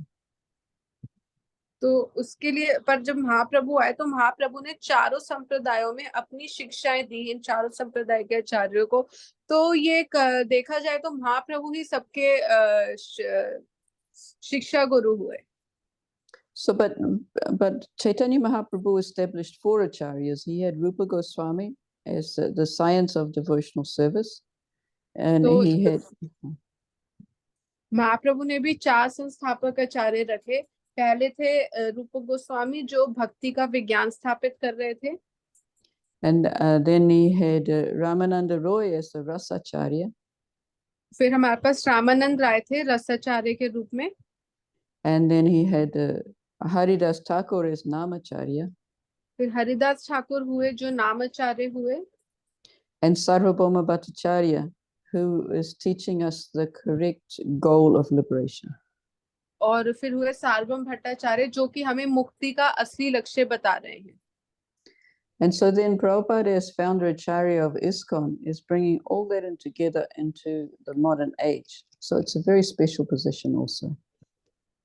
तो उसके लिए पर जब महाप्रभु आए तो महाप्रभु ने चारों संप्रदायों में अपनी शिक्षाएं दी इन चारों संप्रदाय के आचार्यों को। तो ये देखा जाए तो महाप्रभु ही सबके शिक्षा गुरु हुए। So, but Chaitanya Mahaprabhu established 4 acharyas. He had Rupa Goswami as the science of devotional service, and तो he had. महाप्रभु ने भी 4 संस्थापक आचार्य रखे। पहले थे रूप गोस्वामी जो भक्ति का विज्ञान स्थापित कर रहे थे। And then he had Ramananda Roy as the rasacharya. फिर हमारे पास रामानंद राय थे रसाचार्य के रूप में। And then he had Haridas Thakur as namacharya. फिर हरिदास ठाकुर हुए जो नामाचार्य हुए। And Sarvabhauma Bhattacharya, who is teaching us the correct goal of liberation. और फिर हुए सार्वभौम भट्टाचार्य जो कि हमें मुक्ति का असली लक्ष्य बता रहे हैं। And so then Prabhupada as founder acharya of ISKCON is bringing all that in together into the modern age. So it's a very special position also.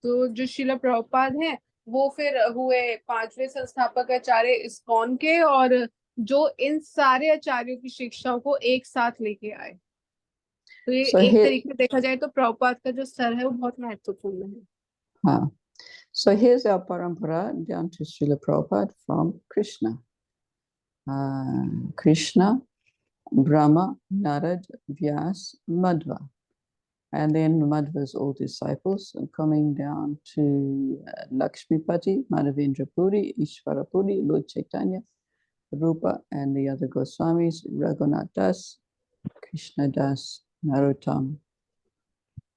तो जो श्रील प्रभुपाद हैं वो फिर हुए 5वें संस्थापक आचार्य इस्कॉन के और जो इन सारे आचार्यों की शिक्षाओं को एक साथ लेके आए। तो ये एक तरीके से देखा जाए तो प्रभुपाद का जो स्तर है वो बहुत महत्वपूर्ण है। हाँ, so here's our parampara down to Srila Prabhupada from Krishna. Krishna, Brahma, Narad, Vyas, Madhva. And then Madhva's all disciples coming down to Lakshmipati, Madhavendra Puri, Ishvara Puri, Lord Chaitanya, Rupa, and the other Goswamis, Raghunath Das, Krishna Das, Narottam,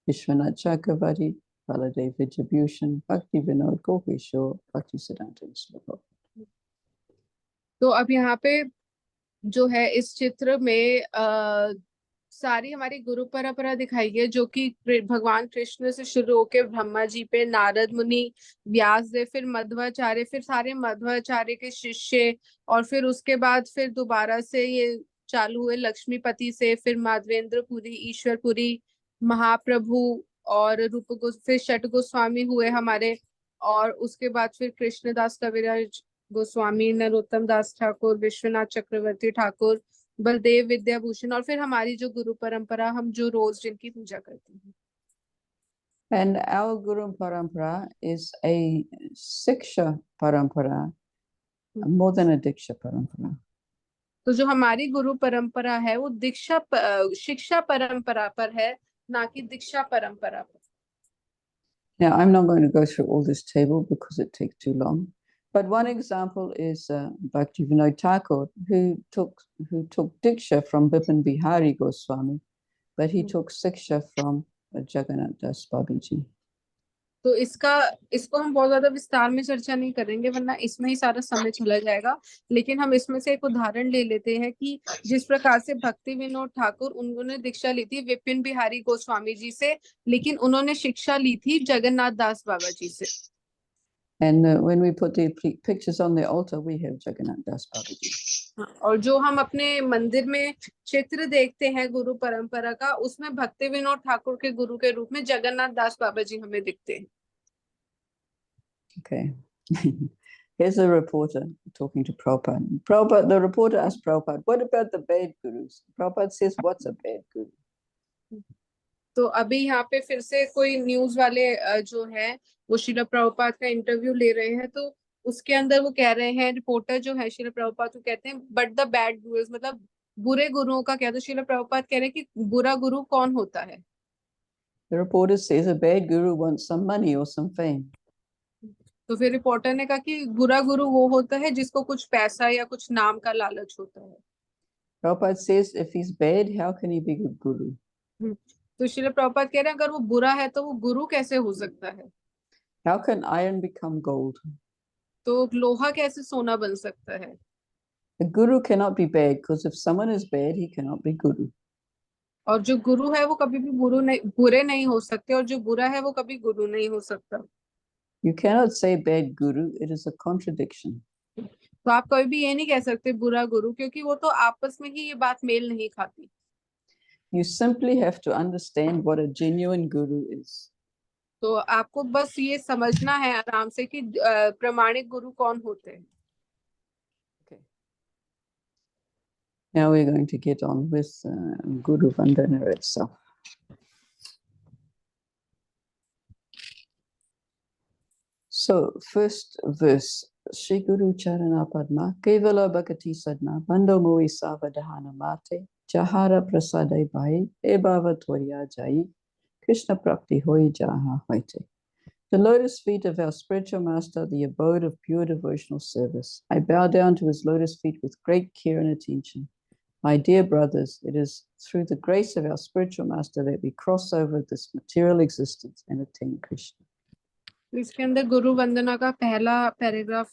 Vishwanath Chakravarti, Baladev Vidyabhushan, Bhakti Vinod Gopishore, Bhakti Siddhanta Swami. तो अब यहाँ पे जो है इस चित्र में सारी हमारी गुरु परंपरा दिखाई है जो कि भगवान कृष्ण से शुरू होकर ब्रह्मा जी पे नारद मुनि, व्यास देव, फिर मध्वाचार्य, फिर सारे मध्वाचार्य के शिष्य और फिर उसके बाद फिर दोबारा से ये चालू हुए लक्ष्मीपति से, फिर माधवेंद्रपुरी, ईश्वरपुरी, महाप्रभु और फिर षट गोस्वामी हुए हमारे और उसके बाद फिर कृष्णदास कविराज गोस्वामी, नरोत्तम दास ठाकुर, विश्वनाथ चक्रवर्ती ठाकुर, बलदेव विद्याभूषण और फिर हमारी जो गुरु परंपरा हम जो रोज जिनकी पूजा करते हैं। And our Guru Parampara is a Siksha Parampara more than a Diksha Parampara. तो जो हमारी गुरु परंपरा है वो शिक्षा परंपरा पर है ना कि दीक्षा परंपरा पर। Now I'm not going to go through all this table because it takes too long. But one example is Bhakti Vinod Thakur, who took Diksha from Bipin Bihari Goswami, but he took Siksha from Jagannath Das Babiji. तो इसको हम बहुत ज्यादा विस्तार में चर्चा नहीं करेंगे वरना इसमें ही सारा समय चला जाएगा, लेकिन हम इसमें से एक उदाहरण ले लेते हैं कि जिस प्रकार से भक्ति विनोद ठाकुर उन्होंने दीक्षा ली थी विपिन बिहारी गोस्वामी जी से, लेकिन उन्होंने शिक्षा ली थी जगन्नाथ दास बाबा जी से। And when we put the pictures on the altar, we have Jagannath Das Babaji. और जो हम अपने मंदिर में चित्र देखते हैं गुरु परंपरा का उसमें भक्ति विनोद ठाकुर के गुरु के रूप में जगन्नाथ दास बाबा जी हमें दिखते हैं। Okay. Here's a reporter talking to Prabhupada. The reporter asked Prabhupada, what about the bad gurus? Prabhupada says, what's a bad guru? तो अभी यहाँ पे फिर से कोई न्यूज वाले जो है वो श्रील प्रभुपाद का इंटरव्यू ले रहे हैं, तो उसके अंदर वो कह रहे हैं, रिपोर्टर जो है श्रील प्रभुपाद, वो कहते हैं बट द बैड गुरुज, मतलब बुरे गुरुओं का क्या। तो श्रील प्रभुपाद कह रहे हैं कि बुरा गुरु कौन होता है? The reporter says a bad guru wants some money or some fame. तो फिर रिपोर्टर ने कहा कि बुरा गुरु वो होता है जिसको कुछ पैसा या कुछ नाम का लालच होता है। Prabhupada says if he's bad, how can he be a good guru? तो श्रील प्रभुपाद कह रहे हैं अगर वो बुरा है तो वो गुरु कैसे हो सकता है? How can iron become gold? तो लोहा कैसे सोना बन सकता है? A guru cannot be bad because if someone is bad, he cannot be guru. और जो गुरु है वो कभी भी बुरे नहीं हो सकते, और जो बुरा है वो कभी गुरु नहीं हो सकता। You cannot say bad guru, it is a contradiction. तो आप कभी भी ये नहीं कह सकते बुरा गुरु, क्योंकि वो तो आपस में ही ये बात मेल नहीं खाती। You simply have to understand what a genuine guru is. तो आपको बस ये समझना है आराम से कि प्रमाणिक गुरु कौन होते हैं। Okay. Now we're going to get on with Guru Vandana itself. So, first verse, Shri Guru Charana Padma, Kevala Bhakati Sadna, Bando Moi Savadhana Mate, Jahara Prasade Bhai, Ebhava Tvarya Jai, Krishna Prakti Hoi Jaha Hoite. The lotus feet of our spiritual master, the abode of pure devotional service. I bow down to his lotus feet with great care and attention. My dear brothers, it is through the grace of our spiritual master that we cross over this material existence and attain Krishna. इसके अंदर गुरु वंदना का पहला paragraph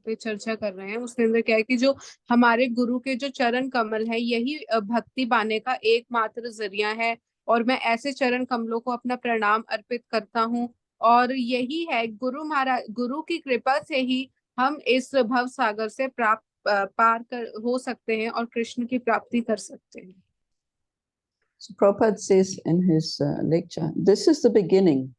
पे चर्चा कर रहे हैं। उसके अंदर क्या है कि जो हमारे गुरु के जो चरण कमल है यही भक्ति पाने का एकमात्र जरिया है, और मैं ऐसे चरण कमलों को अपना प्रणाम अर्पित करता हूँ। और यही है गुरु की कृपा से ही हम इस भव सागर से पार कर हो सकते हैं और कृष्ण की प्राप्ति कर सकते हैं। So Prabhupada says in his lecture, this is the beginning,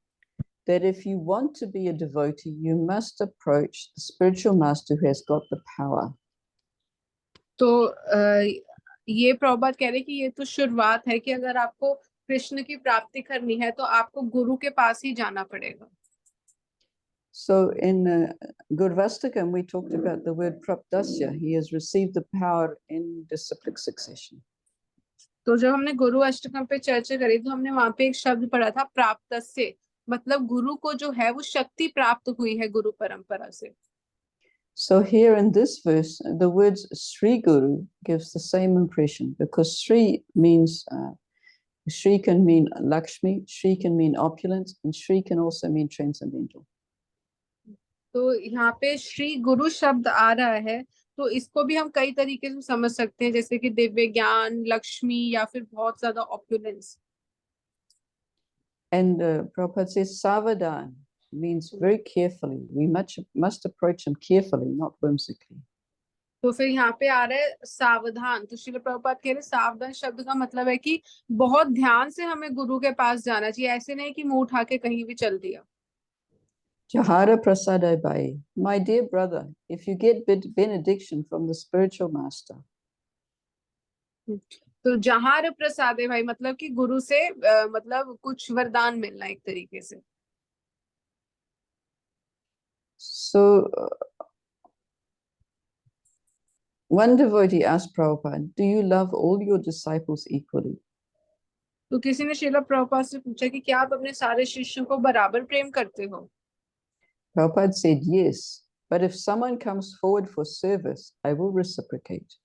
that if you want to be a devotee, you must approach the spiritual master who has got the power. तो ये प्रभुपाद कह रहे हैं कि ये तो शुरुआत है कि अगर आपको कृष्ण की प्राप्ति करनी है तो आपको गुरु के पास ही जाना पड़ेगा। So in Gurvastakam, we talked about the word praptasya. He has received the power in disciplic succession. तो जब हमने गुरु अष्टकम पे चर्चा करी तो हमने वहां पे एक शब्द पढ़ा था प्राप्तस्य, मतलब गुरु को जो है वो शक्ति प्राप्त हुई है गुरु परंपरा से। So here in this verse, the words Sri Guru gives the same impression, because Sri means Shri can mean Lakshmi, Shri can mean opulence, and Shri can also mean transcendental. तो यहाँ पे श्री गुरु शब्द आ रहा है, तो इसको भी हम कई तरीके से समझ सकते हैं, जैसे कि दिव्य ज्ञान, लक्ष्मी, या फिर बहुत ज्यादा opulence. And Prabhupada says Savadan means very carefully. We must approach him carefully, not whimsically. तो फिर यहाँ पे आ रहा है सावधान। तो श्रील प्रभुपाद कह रहे सावधान शब्द का मतलब है कि बहुत ध्यान से हमें गुरु के पास जाना चाहिए, ऐसे नहीं कि मुंह उठा के कहीं भी चल दिया। Jahara Prasadai Bai, my dear brother, if you get benediction from the spiritual master, तो जहार प्रसाद है भाई, मतलब कि गुरु से मतलब कुछ वरदान मिलना एक तरीके से। so one devotee asked Prabhupada, do you love all your disciples equally? तो किसी ने श्रील प्रभुपाद से पूछा कि क्या आप अपने सारे शिष्यों को बराबर प्रेम करते हो? Prabhupada said, yes, but if someone comes forward for service, I will reciprocate.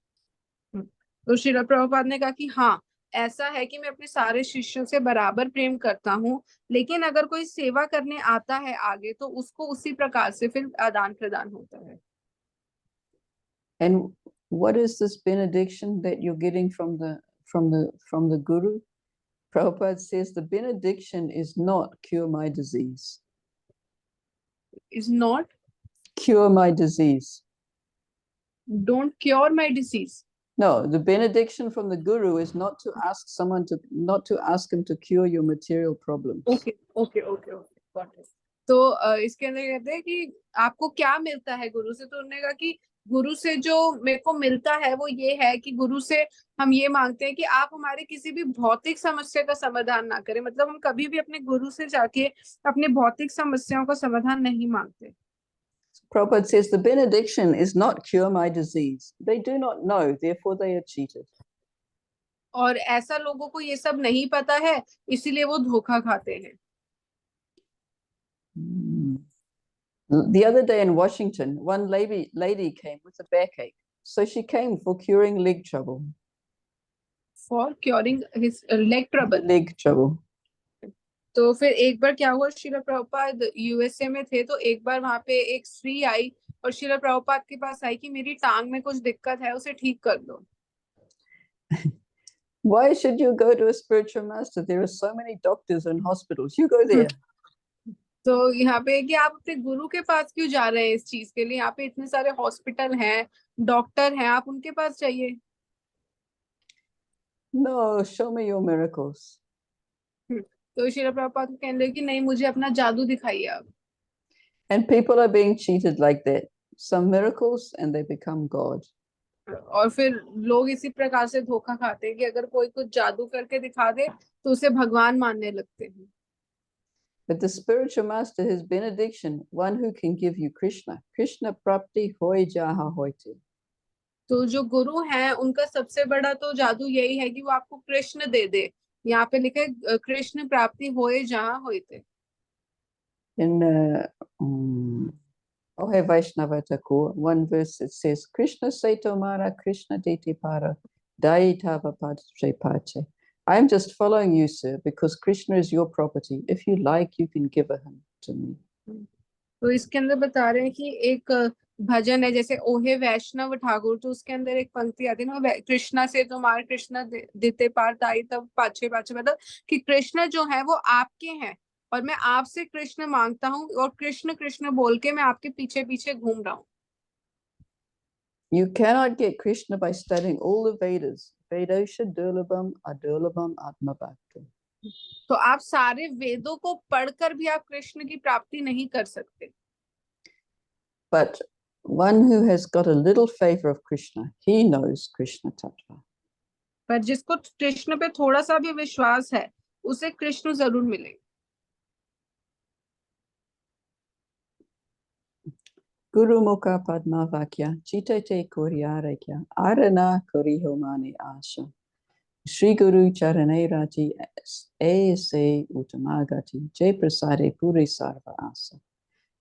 तो श्रील प्रभुपाद ने कहा कि हाँ, ऐसा है कि मैं अपने सारे शिष्यों से बराबर प्रेम करता हूँ, लेकिन अगर कोई सेवा करने आता है आगे तो उसको उसी प्रकार से फिर आदान प्रदान होता है। And what is this benediction that you're getting from the Guru? Prabhupada says the benediction is not cure my disease. Is not Cure my disease. don't cure my disease. No, the benediction from the Guru is not to ask him to cure your material problems. Okay, got it. तो इसके अंदर कहते हैं कि आपको क्या मिलता है गुरु से। तो उन्होंने कहा कि गुरु से जो मेरे को मिलता है वो ये है कि गुरु से हम ये मांगते हैं कि आप हमारे किसी भी भौतिक समस्या का समाधान ना करें। मतलब हम कभी भी अपने गुरु से जाके अपने भौतिक समस्याओं का समाधान नहीं मांगते। Prabhupada says the benediction is not cure my disease. They do not know, therefore they are cheated. और ऐसा लोगों को ये सब नहीं पता है, इसीलिए वो धोखा खाते हैं. The other day in Washington, one lady came with a backache. So she came for curing leg trouble. For curing his leg trouble. Leg trouble. तो फिर एक बार क्या हुआ, श्रील प्रभुपाद यूएसए में थे, तो एक बार वहां पे एक स्त्री आई और श्रील प्रभुपाद के पास आई कि मेरी टांग में कुछ दिक्कत है, उसे ठीक कर दो. Why should you go to a spiritual master? There are so many doctors and hospitals. You go there. तो यहाँ पे कि आप अपने गुरु के पास क्यों जा रहे हैं इस चीज के लिए? यहाँ पे इतने सारे हॉस्पिटल हैं, डॉक्टर हैं, आप उनके पास जाइए. No, show me your miracles. तो श्रील प्रभुपाद को कहने लगे कि नहीं, मुझे अपना जादू दिखाइए आप. And people are being cheated like that. Some miracles and they become God. और फिर लोग इसी प्रकार से धोखा खाते हैं कि अगर कोई कुछ जादू करके दिखा दे तो उसे भगवान मानने लगते हैं. But the spiritual master, his benediction, one who can give you Krishna. Krishna prapti hoy jaha hoite. तो जो गुरु हैं उनका सबसे बड़ा तो जादू यही है कि वो आपको कृष्ण दे दे. यहाँ पे लिखे कृष्ण प्राप्ति होए जहाँ होते. In Ohe Vaishnava Thakur, one verse it says, Krishna Saito Mara, Krishna Deti Para, Daitava Pache. I am just following you, sir, because Krishna is your property. If you like, you can give him to me. तो इसके अंदर बता रहे हैं कि एक भजन है जैसे ओहे वैष्णव ठाकुर, तो उसके अंदर एक पंक्ति आती है ना, कृष्णा से तुम्हारे कृष्णा देते पार ताई तब पाछे पाछे, मतलब कि कृष्ण जो है वो आपके हैं और मैं आपसे कृष्ण मांगता हूँ और कृष्ण कृष्ण बोल के मैं आपके पीछे पीछे घूम रहा हूँ. You cannot get Krishna by studying all the Vedas. Vedosha Durlabham Adurlabham Atma Bhakti. तो आप सारे वेदों को पढ़कर भी आप कृष्ण की प्राप्ति नहीं कर सकते. But one who has got a little favor of Krishna, he knows Krishna Tattva. पर जिसको कृष्ण पे थोड़ा सा भी विश्वास है उसे कृष्ण जरूर मिलेगा. Guru Mukha Padma Vakya, Chitate Kuryarekya, Arana Kurihomani Asha. Shri Guru Charane Rati Ase Uttamagati, Jai Prasade Puri Sarva Asa.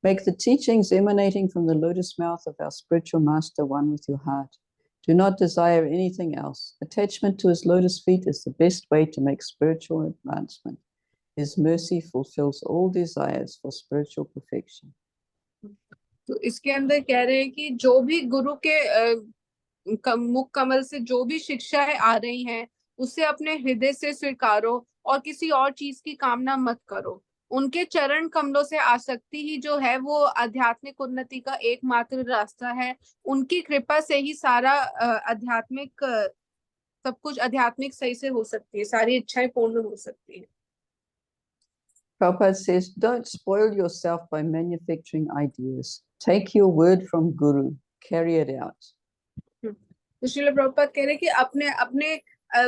Make the teachings emanating from the lotus mouth of our spiritual master one with your heart. Do not desire anything else. Attachment to his lotus feet is the best way to make spiritual advancement. His mercy fulfills all desires for spiritual perfection. तो इसके अंदर कह रहे हैं कि जो भी गुरु के मुख कमल से जो भी शिक्षाएं आ रही हैं उसे अपने हृदय से स्वीकारो और किसी और चीज की कामना मत करो. उनके चरण कमलों से आसक्ति ही जो है वो आध्यात्मिक उन्नति का एकमात्र रास्ता है. उनकी कृपा से ही सारा आध्यात्मिक सब कुछ आध्यात्मिक सही से हो सकती है, सारी इच्छाएं पूर्ण हो सकती है. Prabhupada says, don't spoil yourself by manufacturing ideas. Take your word from Guru, carry it out. तो श्रील प्रभुपाद कह रहे हैं कि अपने अपने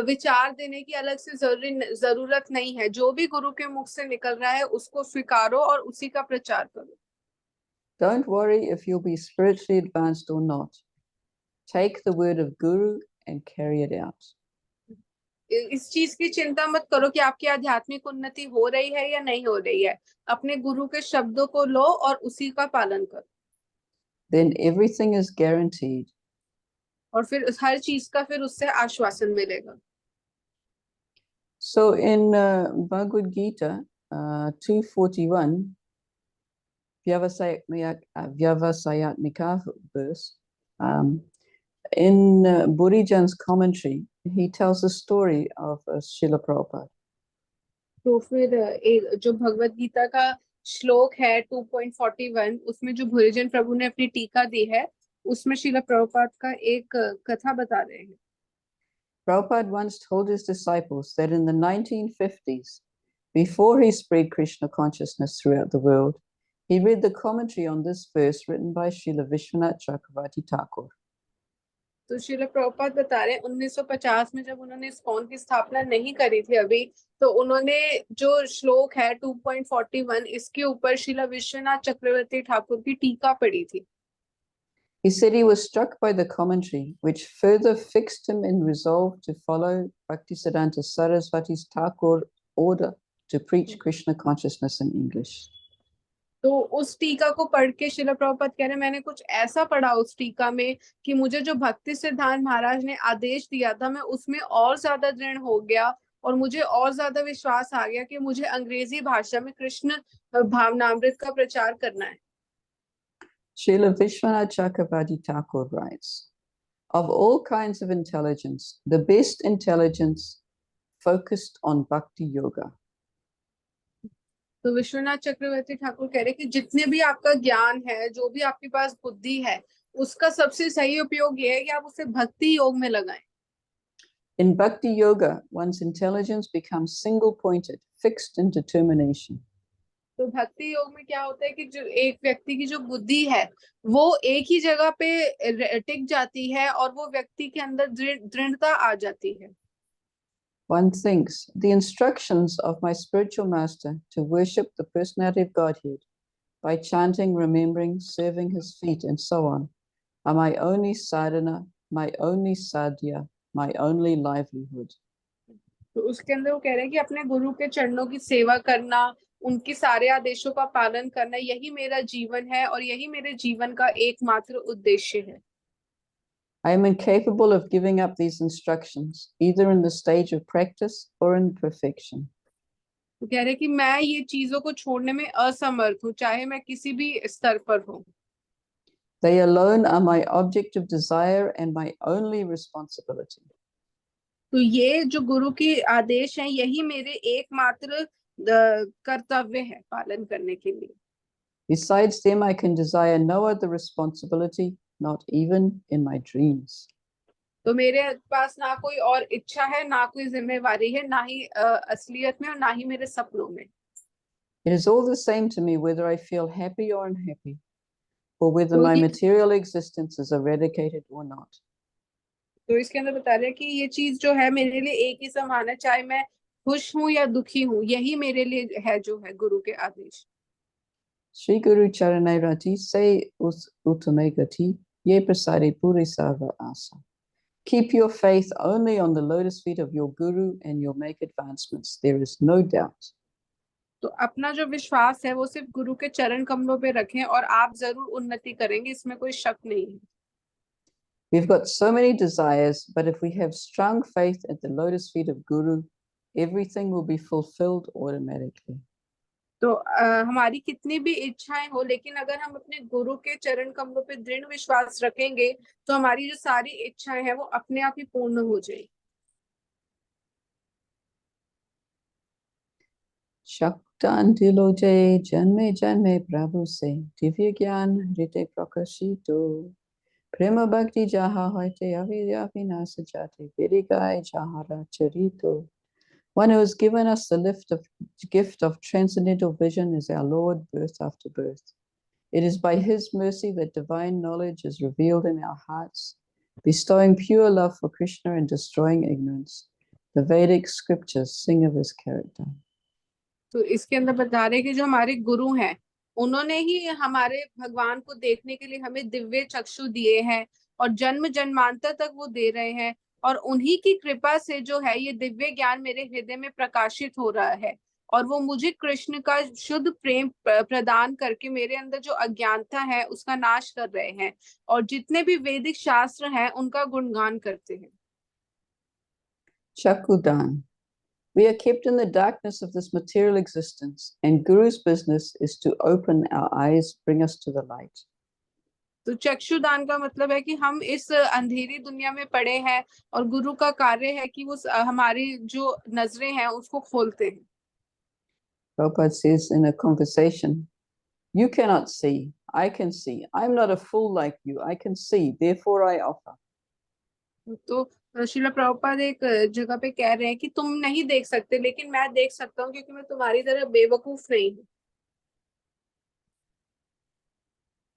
विचार देने की अलग से जरूरत नहीं है. जो भी गुरु के मुख से निकल रहा है उसको स्वीकारो और उसी का प्रचार करो. Don't worry if you'll be spiritually advanced or not. Take the word of Guru and carry it out. इस चीज की चिंता मत करो कि आपकी आध्यात्मिक उन्नति हो रही है या नहीं हो रही है. अपने गुरु के शब्दों को लो और उसी का पालन करो. Then everything is guaranteed. और फिर हर चीज का फिर उससे आश्वासन मिलेगा. So in Bhagavad Gita 241, Vyavasayatmika verse, in Burijan's commentary, he tells the story of Srila Prabhupada. तो फिर जो भगवत गीता का श्लोक है 2.41, उसमें जो भुरिजन प्रभु ने अपनी टीका दी है उसमें श्रील प्रभुपाद का एक कथा बता रहे हैं. Prabhupada once told his disciples that in the 1950s, before he spread Krishna consciousness throughout the world, he read the commentary on this verse written by Srila Vishwanath Chakravarti Thakur. तो श्रील प्रभुपाद बता रहे हैं 1950 में जब उन्होंने इस्कॉन की स्थापना नहीं करी थी अभी, तो उन्होंने जो श्लोक है 2.41 इसके ऊपर श्रील विश्वनाथ चक्रवर्ती ठाकुर की टीका पढ़ी थी। He said he was struck by the commentary, which further fixed him in resolve to follow Bhaktisiddhanta Saraswati's Thakur order to preach Krishna consciousness in English. तो उस टीका को पढ़ के श्रील प्रभुपाद कह रहे हैं मैंने कुछ ऐसा पढ़ा उस टीका में कि मुझे जो भक्ति सिद्धांत महाराज ने आदेश दिया था मैं उसमें और ज्यादा दृढ़ हो गया और मुझे और ज्यादा विश्वास आ गया कि मुझे अंग्रेजी भाषा में कृष्ण भावनामृत का प्रचार करना है। Srila Vishwanath Chakravarti Thakur writes, of all kinds of intelligence, the best intelligence focused on bhakti yoga. तो विश्वनाथ चक्रवर्ती ठाकुर कह रहे कि जितने भी आपका ज्ञान है, जो भी आपके पास बुद्धि है, उसका सबसे सही उपयोग ये है कि आप उसे भक्ति योग में लगाएं। In bhakti yoga, one's intelligence becomes single-pointed, fixed in determination. तो भक्ति योग में क्या होता है कि जो एक व्यक्ति की जो बुद्धि है वो एक ही जगह पे टिक जाती है और वो व्यक्ति के अंदर दृढ़ता आ जाती है। One thinks the instructions of my spiritual master to worship the personality of Godhead by chanting, remembering, serving his feet, and so on are my only sadhana, my only sadhya, my only livelihood. तो उसके अंदर वो कह रहे हैं कि अपने गुरु के चरणों की सेवा करना, उनके सारे आदेशों का पालन करना, यही मेरा जीवन है और यही मेरे जीवन का एकमात्र उद्देश्य है। I am incapable of giving up these instructions, either in the stage of practice or in perfection. तो कह रहे कि मैं ये चीजों को छोड़ने में असमर्थ हूँ, चाहे मैं किसी भी स्तर पर हूँ। They alone are my object of desire and my only responsibility. तो ये जो गुरु के आदेश हैं यही मेरे एकमात्र कर्तव्य है पालन करने के लिए। Besides them, I can desire no other responsibility, not even in my dreams. तो मेरे पास ना कोई और इच्छा है, ना कोई जिम्मेवारी है, ना ही असलियत में और ना ही मेरे सपनों में। It is all the same to me whether I feel happy or unhappy, or whether तो my ये material existence is eradicated or not. तो इसके अंदर बता रहे हैं कि ये चीज जो है मेरे लिए एक ही समान है, चाहे मैं खुश हूं या दुखी हूं, यही मेरे लिए है जो है गुरु के आदेश। Sri Guru Charanai Rati say Utame Gati, ye prasari puri sarva asa. Keep your faith only on the lotus feet of your Guru and you'll make advancements. There is no doubt. तो अपना जो विश्वास है वो सिर्फ गुरु के चरण कमलों पे रखें और आप जरूर उन्नति करेंगे, इसमें कोई शक नहीं है। We've got so many desires, but if we have strong faith at the lotus feet of Guru, everything will be fulfilled automatically. तो हमारी कितनी भी इच्छाएं हो, लेकिन अगर हम अपने गुरु के चरण कमलों पे दृढ़ विश्वास रखेंगे तो हमारी जो सारी इच्छाएं हैं वो अपने आप ही पूर्ण हो जाएगी। Shaktan diloje janme janme prabhu se divya gyan hृदय prakashito prema bhakti jaha hoite avidya vinasa jati virigai jahara charito. One who has given us the gift of transcendental vision is our Lord, birth after birth. It is by his mercy that divine knowledge is revealed in our hearts, bestowing pure love for Krishna and destroying ignorance. The Vedic scriptures sing of his character. तो इसके अंदर बता रहे कि जो हमारे गुरु हैं उन्होंने ही हमारे भगवान को देखने के लिए हमें दिव्य चक्षु दिए हैं और जन्म जन्मांतर तक वो दे रहे हैं, और उन्हीं की कृपा से जो है ये दिव्य ज्ञान मेरे हृदय में प्रकाशित हो रहा है और वो मुझे कृष्ण का शुद्ध प्रेम प्रदान करके मेरे अंदर जो अज्ञानता है उसका नाश कर रहे हैं और जितने भी वैदिक शास्त्र हैं उनका गुणगान करते हैं। Chakudan. We are kept in the darkness of this material existence, and Guru's business is to open our eyes, bring us to the light. तो चक्षुदान का मतलब है कि हम इस अंधेरी दुनिया में पड़े हैं और गुरु का कार्य है कि वो हमारी जो नजरें हैं उसको खोलते हैं। Prabhupada says in a conversation, you cannot see, I can see. I'm not a fool like you. I can see, therefore I offer. तो श्रील प्रभुपाद एक जगह पे कह रहे हैं कि तुम नहीं देख सकते लेकिन मैं देख सकता हूँ क्योंकि मैं तुम्हारी तरह बेवकूफ नहीं हूँ।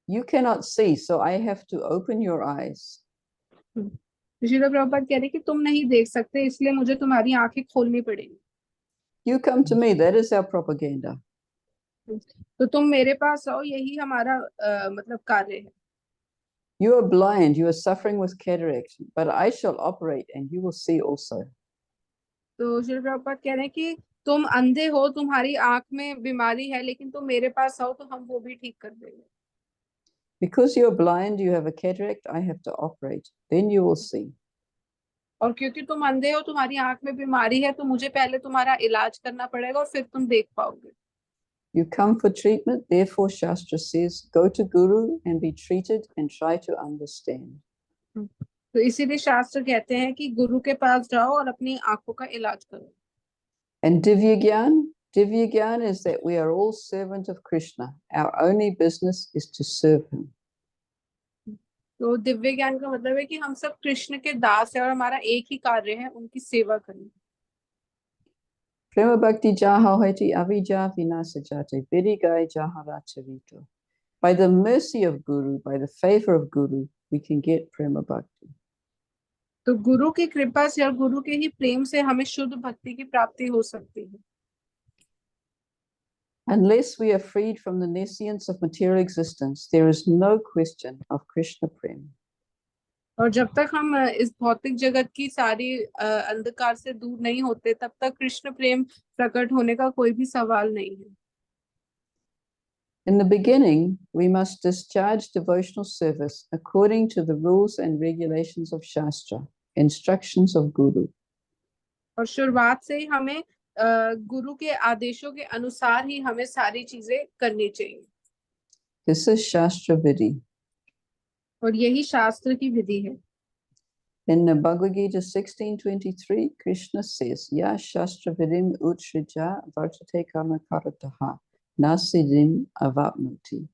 You cannot see, so I have to open your eyes. तो श्रील प्रभुपाद कह रहे कि तुम नहीं देख सकते, इसलिए मुझे तुम्हारी आंखें खोलनी पड़ेगी। You come to me. That is our propaganda. तो तुम मेरे पास आओ, यही हमारा मतलब कार्य है। You are blind. You are suffering with cataract, but I shall operate, and you will see also. तो श्रील प्रभुपाद कह रहे हैं कि तुम अंधे हो, तुम्हारी आंख में बीमारी है, लेकिन तुम मेरे पास आओ तो हम वो भी ठीक कर देंगे। Because you are blind, you have a cataract, I have to operate. Then you will see. और क्योंकि तुम अंधे हो, तुम्हारी आंख में बीमारी है, तो मुझे पहले तुम्हारा इलाज करना पड़ेगा और फिर तुम देख पाओगे। You come for treatment, therefore Shastra says, go to Guru and be treated and try to understand. तो इसीलिए शास्त्र कहते हैं कि गुरु के पास जाओ और अपनी आंखों का इलाज करो। And Divya Gyan is that we are all servants of Krishna. Our only business is to serve him. तो दिव्य ज्ञान का मतलब है कि हम सब कृष्ण के दास हैं और हमारा एक ही कार्य है, उनकी सेवा करना। Prema Bhakti Jaha Haiti Avija Vinasajate Vidigai Jaharatavito. By the mercy of Guru, by the favor of Guru, we can get Prema Bhakti. तो गुरु की कृपा से और गुरु के ही प्रेम से हमें शुद्ध भक्ति की प्राप्ति हो सकती है। Unless we are freed from the nescience of material existence, there is no question of Krishna Prem. और जब तक हम इस भौतिक जगत की सारी अंधकार से दूर नहीं होते, तब तक कृष्ण प्रेम प्रकट होने का कोई भी सवाल नहीं है। In the beginning, we must discharge devotional service according to the rules and regulations of Shastra, instructions of Guru. और शुरुआत से ही हमें गुरु के आदेशों के अनुसार ही हमें सारी चीजें करनी चाहिए। This is Shastra Vidhi. और यही शास्त्र की विधि है। In the Bhagavad Gita 16:23, Krishna says, Ya Shastra Vidim Utshrija Vartate Karma Karataha Nasidim Avapnuti.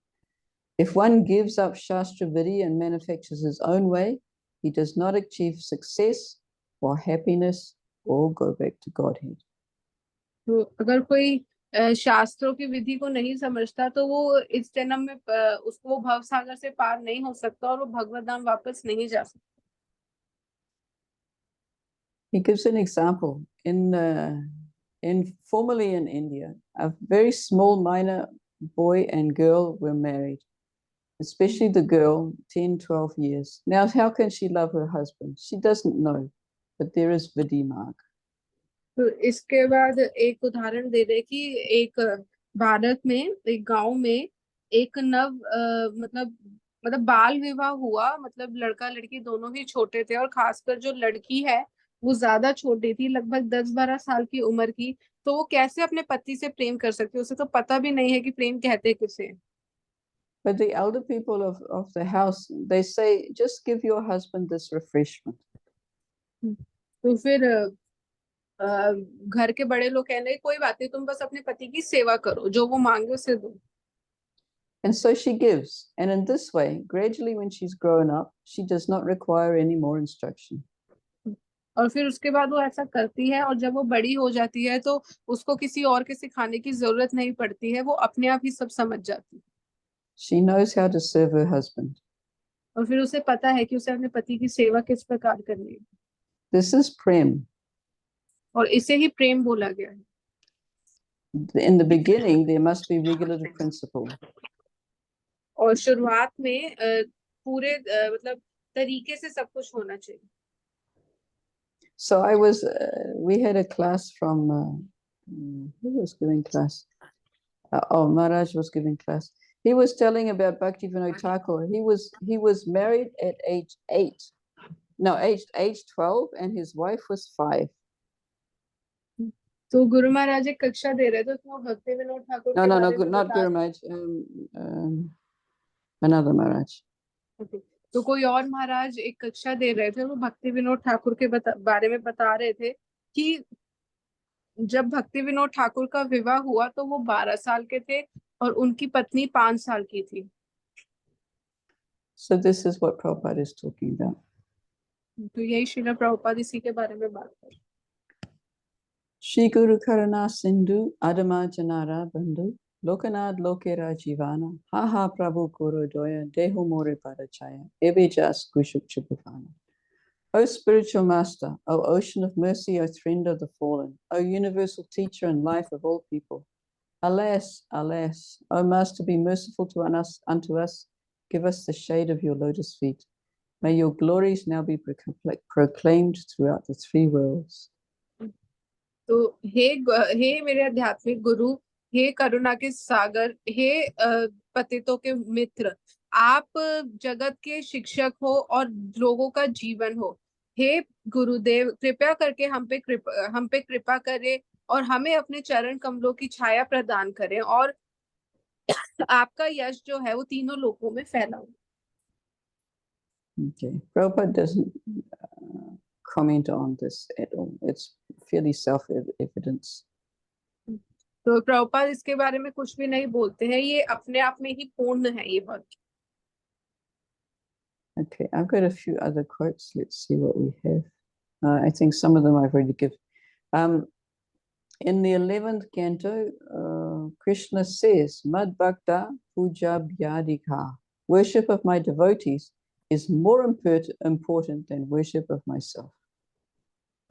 If one gives up Shastra Vidhi and manufactures his own way, he does not achieve success or happiness or go back to Godhead. तो अगर कोई शास्त्रों की विधि को नहीं समझता, तो वो इस जन्म में उसको वो भव सागर से पार नहीं हो सकता और वो भगवत धाम वापस नहीं जा सकता। He gives an example. Formerly in India, a very small minor boy and girl were married, especially the girl, 10, 12 years. Now, how can she love her husband? She doesn't know, but there is Vidhi mark. तो इसके बाद एक उदाहरण दे दे कि एक भारत में एक गांव में एक मतलब बाल विवाह हुआ, मतलब लड़का लड़की दोनों ही छोटे थे, और खासकर जो लड़की है वो ज्यादा छोटी थी, लगभग 10-12 साल की उम्र की। तो वो कैसे अपने पति से प्रेम कर सकती है, उसे तो पता भी नहीं है कि प्रेम कहते किसे। But the elder people of the house, they say, just give your husband this refreshment. तो फिर घर के बड़े लोग कहने लगे, कोई बात नहीं, तुम बस अपने पति की सेवा करो, जो वो मांगे उसे दो। And so she gives. And in this way, gradually when she's grown up, she does not require any more instruction. और फिर उसके बाद वो ऐसा करती है, और जब वो बड़ी हो जाती है तो उसको किसी और के सिखाने की जरूरत नहीं पड़ती है, वो अपने आप ही सब समझ जाती है। She knows how to serve her husband. और फिर उसे पता है कि उसे अपने पति की सेवा किस प्रकार करनी है। This is Prem. और इसे ही प्रेम बोला गया है। In the beginning, there must be regulative principle. और शुरुआत में पूरे मतलब तरीके से सब कुछ होना चाहिए। So we had a class from, who was giving class? Maharaj was giving class. He was telling about Bhakti Vinod Thakur. He was married at age 12, and his wife was 5. तो गुरु महाराज एक कक्षा दे रहे थे, उसमें भक्ति विनोद ठाकुर के No, बारे में not Guru Maharaj. Another Maharaj. तो कोई और महाराज एक कक्षा दे रहे थे, वो भक्ति विनोद ठाकुर के बारे में बता रहे थे कि जब भक्ति विनोद ठाकुर का विवाह हुआ तो वो 12 साल के थे और उनकी पत्नी 5 साल की थी। So this is what Prabhupada is talking about. तो यही श्रील प्रभुपाद इसी के बारे में बात कर। Shri Guru Karana Sindhu Adama Janara Bandhu Lokanad Lokera Jivana Ha Ha Prabhu Koro Doya Dehu More Padachaya Ebejas Kushuk Chupufana. O spiritual master, O ocean of mercy, O friend of the fallen, O universal teacher and life of all people, alas, alas, O master, be merciful to us, unto us, give us the shade of your lotus feet. May your glories now be proclaimed throughout the three worlds. तो हे मेरे आध्यात्मिक गुरु, हे करुणा के सागर, हे पतितों के मित्र, आप जगत के शिक्षक हो और लोगों का जीवन हो। हे गुरुदेव, कृपया करके हम पे कृपा करें और हमें अपने चरण कमलों की छाया प्रदान करें, और आपका यश जो है वो तीनों लोकों में फैला हो। Okay, Prabhupada doesn't comment on this at all. It's fairly self-evident. तो प्रभुपाद इसके बारे में कुछ भी नहीं बोलते हैं, ये अपने आप में ही पूर्ण है ये बात। Okay, I've got a few other quotes. Let's see what we have. I think some of them I've already given. In the 11th canto, Krishna says, Mad Bhakta Puja Bhyadika. Worship of my devotees is more important than worship of myself.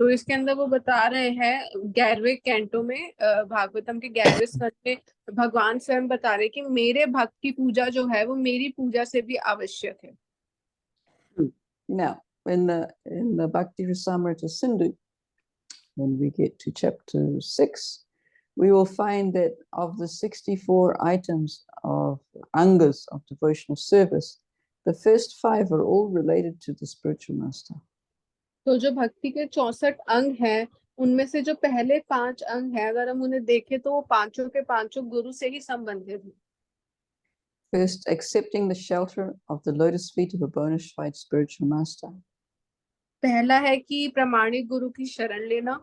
तो इसके अंदर वो बता रहे हैं 11वें canto में, भागवतम के 11वें स्कंद में भगवान स्वयं बता रहे कि मेरे भक्त की पूजा जो है वो मेरी पूजा से भी आवश्यक है। Now, in the Bhakti Rasamrita Sindhu, when we get to chapter 6, we will find that of the 64 items of angas of devotional service, the first 5 are all related to the spiritual master. तो जो भक्ति के 64 अंग हैं, उनमें से जो पहले 5 अंग हैं, अगर हम उन्हें देखें तो वो पांचों के पांचों गुरु से ही संबंधित हैं। First, accepting the shelter of the lotus feet of a bona fide spiritual master. पहला है कि प्रामाणिक गुरु की शरण लेना।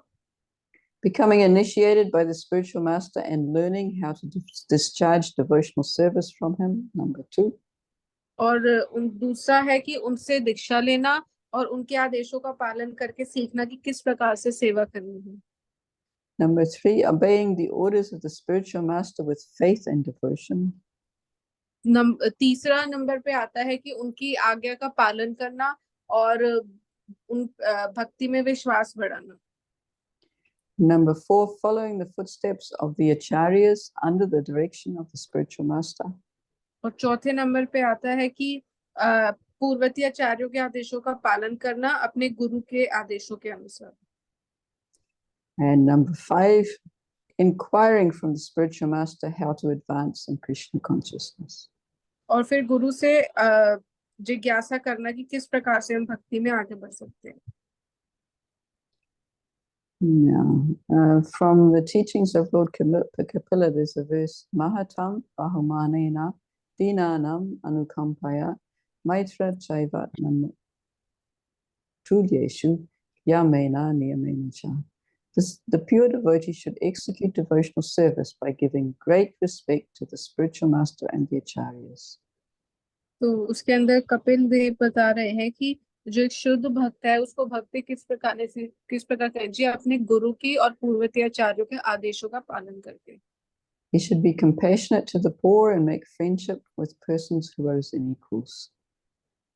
Becoming initiated by the spiritual master and learning how to discharge devotional service from him. Number 2. और दूसरा है कि उनसे दीक्षा लेना और उनके आदेशों का पालन करके सीखना कि किस प्रकार से सेवा करनी है। Number 3, obeying the orders of the spiritual master with faith and devotion. तीसरा नंबर पे आता है कि उनकी आज्ञा का पालन करना और उन भक्ति में विश्वास बढ़ाना। Number 4, following the footsteps of the acharyas under the direction of the spiritual master. और चौथे नंबर पे आता है कि पूर्ववर्ती आचार्यों के आदेशों का पालन करना अपने गुरु के आदेशों के अनुसार। And number 5, inquiring from the spiritual master how to advance in Krishna consciousness. और फिर गुरु से जिज्ञासा करना कि किस प्रकार से हम भक्ति में आगे बढ़ सकते हैं। Now, from the teachings of Lord Kapila, there's a verse, Mahatam Bahumanena Dinanam Anukampaya Maitra Chaivat Tulyeshu Yamena Niyamena Cha. The pure devotee should execute devotional service by giving great respect to the spiritual master and the acharyas. तो उसके अंदर कपिल देव बता रहे हैं कि जो एक शुद्ध भक्त है उसको भक्ति किस प्रकार करें जी, अपने गुरु की और पूर्ववर्ती आचार्यों के आदेशों का पालन करके। He should be compassionate to the poor and make friendship with persons who are his equals.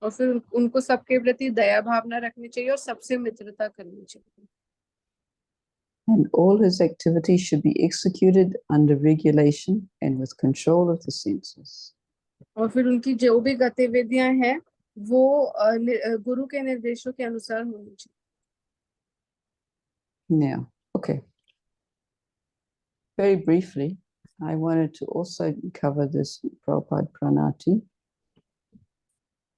और फिर उनको सबके प्रति दया भावना रखनी चाहिए और सबसे मित्रता करनी चाहिए। And all his activities should be executed under regulation and with control of the senses. और फिर उनकी जो भी गतिविधियां हैं वो गुरु के निर्देशों के अनुसार होनी चाहिए। Now, okay. Very briefly, I wanted to also cover this Prabhupada Pranati.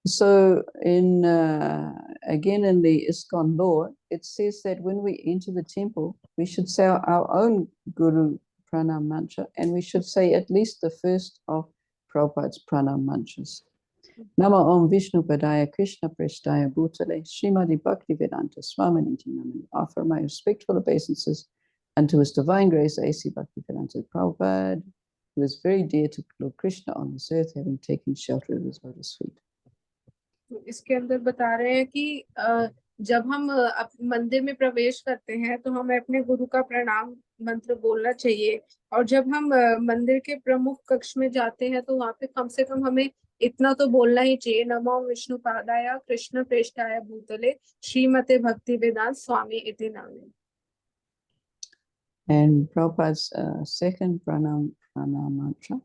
So, again in the ISKCON law, it says that when we enter the temple, we should say our own Guru Pranam mantra, and we should say at least the first of Prabhupada's Pranam mantras. Nama Om Vishnu Padaya Krishna Prasthaya Bhutale Srimadi Bhaktivedanta Swaminiti Namani. Offer my respectful obeisances unto His Divine Grace A.C. Bhaktivedanta Prabhupada, who is very dear to Lord Krishna on this earth, having taken shelter of His lotus feet. इसके अंदर बता रहे हैं कि जब हम मंदिर में प्रवेश करते हैं तो हमें अपने गुरु का प्रणाम मंत्र बोलना चाहिए, और जब हम मंदिर के प्रमुख कक्ष में जाते हैं तो वहाँ पे कम से कम हमें इतना तो बोलना ही चाहिए। नमो विष्णु पादाय कृष्ण प्रेष्ठाय भूतले श्रीमते भक्ति वेदांत स्वामी इति नामे। And Prabhupada's second pranam mantra,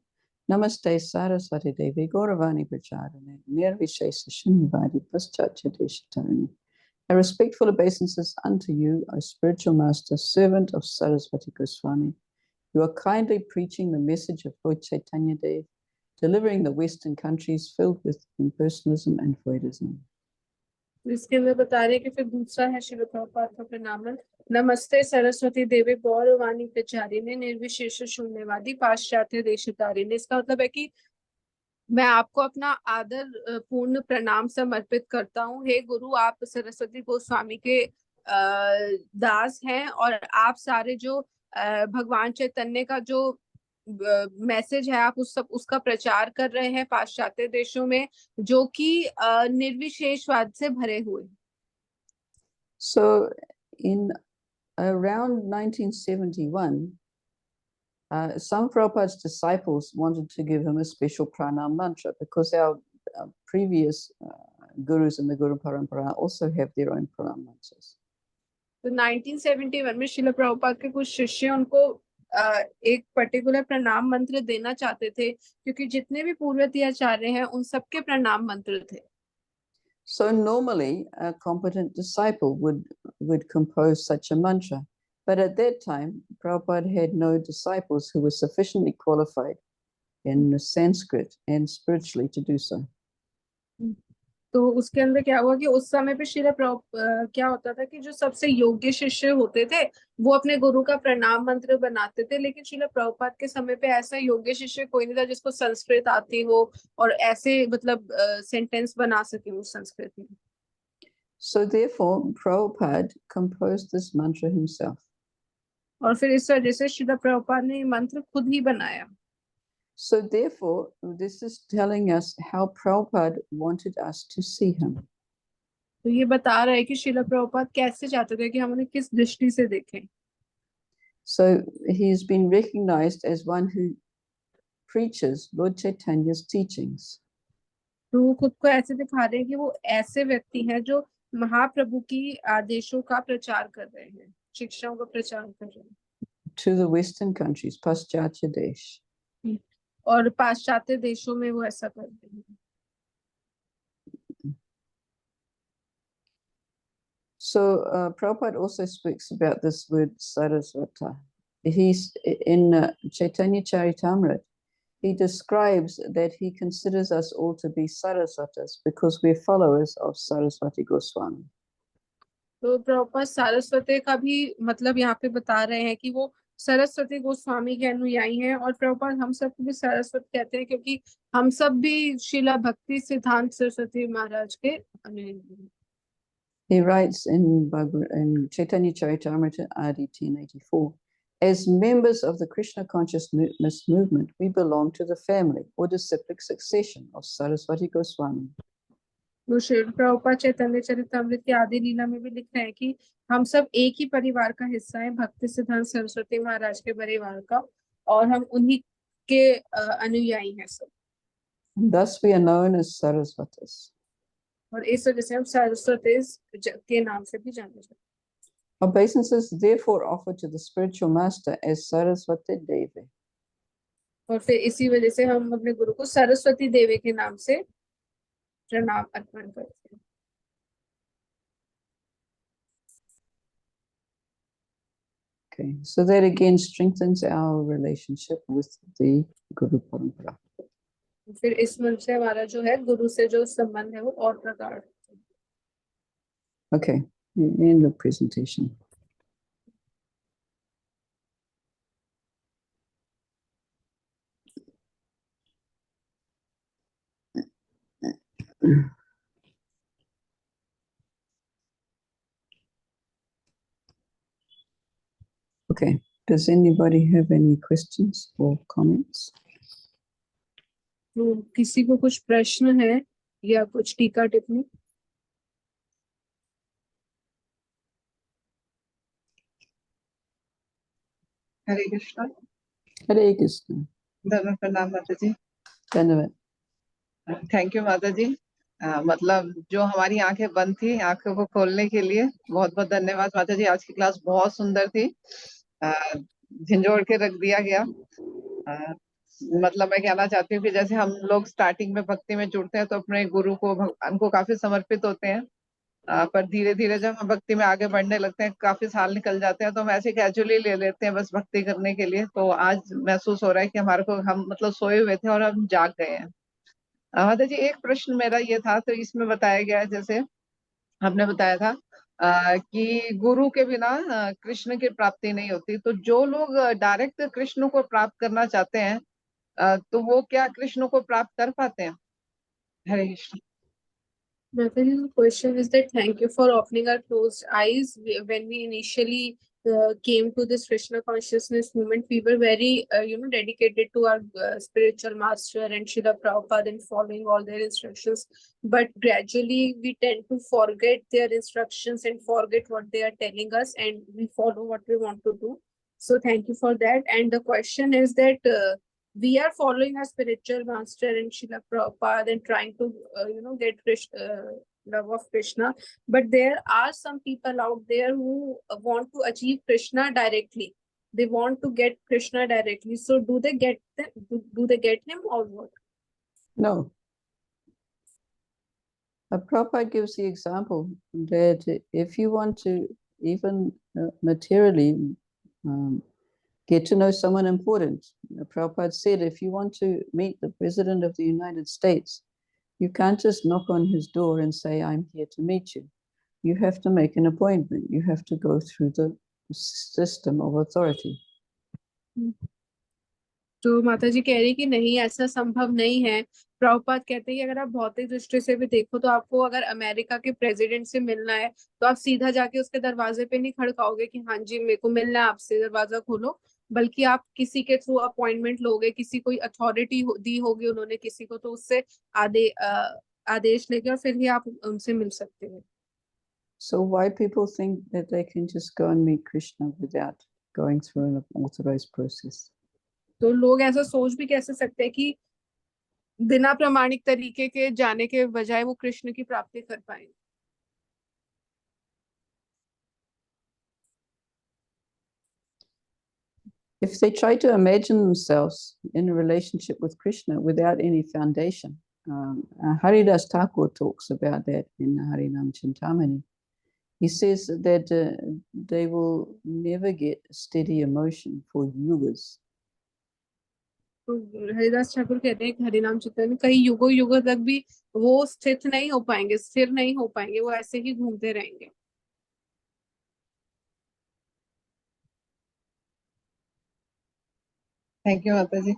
Namaste Saraswati Devi Gauravani Pracharane Nirvishesa Shunyavadi Paschatya Deshatarani. A respectful obeisances unto you, O spiritual master, servant of Saraswati Goswami. You are kindly preaching the message of Lord Chaitanya Dev, delivering the Western countries filled with impersonalism and voidism. इसके अंदर बता रहे हैं कि फिर दूसरा है श्रील प्रभुपाद का प्रणाम, नमस्ते सरस्वती देवी गौरवाणी प्रचारिणे निर्विशेष शून्यवादी पाश्चात्य देशतारिणे। इसका मतलब है कि मैं आपको अपना आदर पूर्ण प्रणाम समर्पित करता हूँ। हे गुरु, आप सरस्वती गोस्वामी के दास हैं और आप सारे जो भगवान चैतन्य का जो मैसेज है आप उसका प्रचार कर रहे हैं पाश्चात्य देशों में, जो कि निर्विशेषवाद से भरे हुए। So in around 1971, some Prabhupada's disciples wanted to give him a special pranam mantra because our previous gurus in the Guru Parampara also have their own pranam mantras. तो 1971 में श्रील प्रभुपाद के कुछ शिष्य उनको एक पर्टिकुलर प्रणाम मंत्र देना चाहते थे, क्योंकि जितने भी पूर्वती आचार्य हैं उन सबके प्रणाम मंत्र थे। So normally a competent disciple would compose such a mantra, but at that time Prabhupada had no disciples who were sufficiently qualified in Sanskrit and spiritually to do so. तो उसके अंदर क्या हुआ कि उस समय पे क्या होता था कि जो सबसे योग्य शिष्य होते थे वो अपने गुरु का प्रणाम मंत्र बनाते थे, लेकिन श्रील प्रभुपाद के समय पे ऐसा योग्य शिष्य कोई नहीं था जिसको संस्कृत आती हो और ऐसे मतलब सेंटेंस बना सके उस संस्कृत में। So therefore Prabhupada composed this mantra himself. और फिर इस वजह से श्रील प्रभुपाद ने ये मंत्र खुद ही बनाया। So therefore, this is telling us how Prabhupada wanted us to see him. तो ये बता रहा है कि श्रील प्रभुपाद कैसे चाहते थे कि हम उन्हें किस दृष्टि से देखें। So he's been recognized as one who preaches Lord Chaitanya's teachings. तो वो खुद को ऐसे दिखा रहे हैं कि वो ऐसे व्यक्ति हैं जो महाप्रभु की आदेशों का प्रचार कर रहे हैं, शिक्षाओं का प्रचार कर रहे हैं। To the Western countries, Paschatya Desh. और पाश्चात्य देशों में वो ऐसा कर रहे हैं। So Prabhupada also speaks about this word Sarasvata. He's in Chaitanya Charitamrita. He describes that he considers us all to be Sarasvatas because we're followers of Saraswati Goswami. तो प्रभुपाद सारस्वती का भी मतलब यहाँ पे बता रहे हैं कि वो सरस्वती गोस्वामी के अनुयायी हैं, और प्रभुपाद हम सबको भी सारस्वत कहते हैं क्योंकि हम सब भी श्रीला भक्ति सिद्धांत सरस्वती महाराज के अनुयायी हैं। He writes in Chaitanya Charitamrita Adi 1084, as members of the Krishna consciousness movement, we belong to the family or disciplic succession of Saraswati Goswami. तो श्री प्रभुपाद चैतन्य चरितामृत के आदि लीला में भी लिख रहे हैं कि हम सब एक ही परिवार का हिस्सा है, भक्ति सिद्धांत सरस्वती महाराज के परिवार का, और हम उन्हीं के अनुयायी हैं सब। Thus we are known as Sarasvatas. और इस वजह से हम सरस्वती के नाम से भी जाने जाते हैं। Obeisances therefore offered to the spiritual master as Saraswati Devi. और फिर इसी वजह से हम अपने गुरु को सरस्वती देवी के नाम से प्रणाम अर्पण करते हैं। Okay, so that again strengthens our relationship with the Guru Parampara. फिर इस मन से हमारा जो है गुरु से जो संबंध है वो और प्रगाढ़। Okay, end of presentation. Okay, does anybody have any questions or comments? तो किसी को कुछ प्रश्न है या कुछ टीका टिप्पणी? हरे कृष्ण। Hare Krishna. धर्म प्रणाम माता जी। धन्यवाद। थैंक यू माता जी। मतलब जो हमारी आंखें बंद थी, आंखों को खोलने के लिए बहुत बहुत धन्यवाद माता जी। आज की क्लास बहुत सुंदर थी, झंझोड़ के रख दिया गया। मतलब मैं कहना चाहती हूँ कि जैसे हम लोग स्टार्टिंग में भक्ति में जुड़ते हैं तो अपने गुरु को, भगवान को काफी समर्पित होते हैं, पर धीरे धीरे जब हम भक्ति में आगे बढ़ने लगते हैं, काफी साल निकल जाते हैं, तो हम ऐसे कैजुअली ले लेते हैं बस भक्ति करने के लिए। तो आज महसूस हो रहा है कि हमारे को, हम मतलब सोए हुए थे और हम जाग गए हैं। माता जी, एक प्रश्न मेरा ये था, तो इसमें बताया गया है, जैसे आपने बताया था कि गुरु के बिना कृष्ण की प्राप्ति नहीं होती। तो जो लोग डायरेक्ट कृष्ण को प्राप्त करना चाहते हैं, तो वो क्या कृष्ण को प्राप्त कर पाते हैं? हरे Krishna. Nothing. The question is that thank you for opening our closed eyes. When we initially came to this Krishna consciousness movement, we were very, dedicated to our spiritual master and Srila Prabhupada and following all their instructions. But gradually, we tend to forget their instructions and forget what they are telling us, and we follow what we want to do. So, thank you for that. And the question is that. We are following our spiritual master and Srila Prabhupada and trying to, get love of Krishna. But there are some people out there who want to achieve Krishna directly. They want to get Krishna directly. So do they get them? Do they get him or what? No. Prabhupada gives the example that if you want to even materially get to know someone important, Prabhupada said, if you want to meet the President of the United States, you can't just knock on his door and say, I'm here to meet you. You have to make an appointment. You have to go through the system of authority. तो माता जी कह रही कि नहीं, ऐसा संभव नहीं है। प्रभुपाद कहते हैं कि अगर आप भौतिक दृष्टि से भी देखो तो आपको अगर अमेरिका के प्रेसिडेंट से मिलना है तो आप सीधा जाके उसके दरवाजे पे नहीं खड़काओगे कि हाँ जी मेरे को मिलना है आपसे, दरवाजा खोलो, बल्कि आप किसी के थ्रू अपॉइंटमेंट लोगे, किसी कोई अथॉरिटी दी होगी उन्होंने किसी को, तो उससे आदेश लेके और फिर ही आप उनसे मिल सकते हैं। So why people think that they can just go and meet Krishna without going through an authorized process? तो लोग ऐसा सोच भी कैसे सकते हैं कि बिना प्रमाणिक तरीके के जाने के बजाय वो कृष्ण की प्राप्ति कर पाएंगे? If they try to imagine themselves in a relationship with Krishna without any foundation, Haridas Thakur talks about that in Harinam Chintamani. He says that they will never get steady emotion for yugas. तो हरिदास ठाकुर कहते हैं कि हरिनाम चिंतन में कई युगों युगों तक भी वो स्थित नहीं हो पाएंगे, स्थिर नहीं हो पाएंगे, वो ऐसे ही घूमते रहेंगे। थैंक यू माता जी।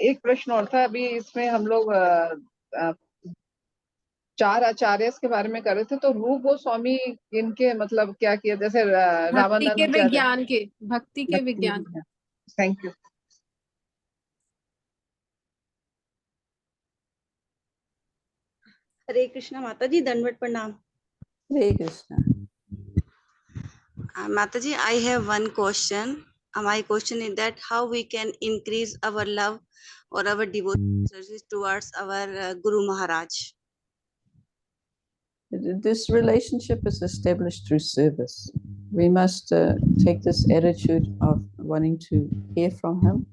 एक प्रश्न और था, अभी इसमें हम लोग 4 आचार्य के बारे में कर रहे थे, तो रूप गोस्वामी इनके मतलब क्या किया, जैसे भक्ति के रामानंद विज्ञान के, भक्ति के विज्ञान। Thank you. हरे कृष्णा माता जी, दंडवत प्रणाम। Hare Krishna. माता जी, I have one question. My question is that how we can increase our love or our devotion towards our Guru Maharaj. This relationship is established through service. We must take this attitude of wanting to hear from him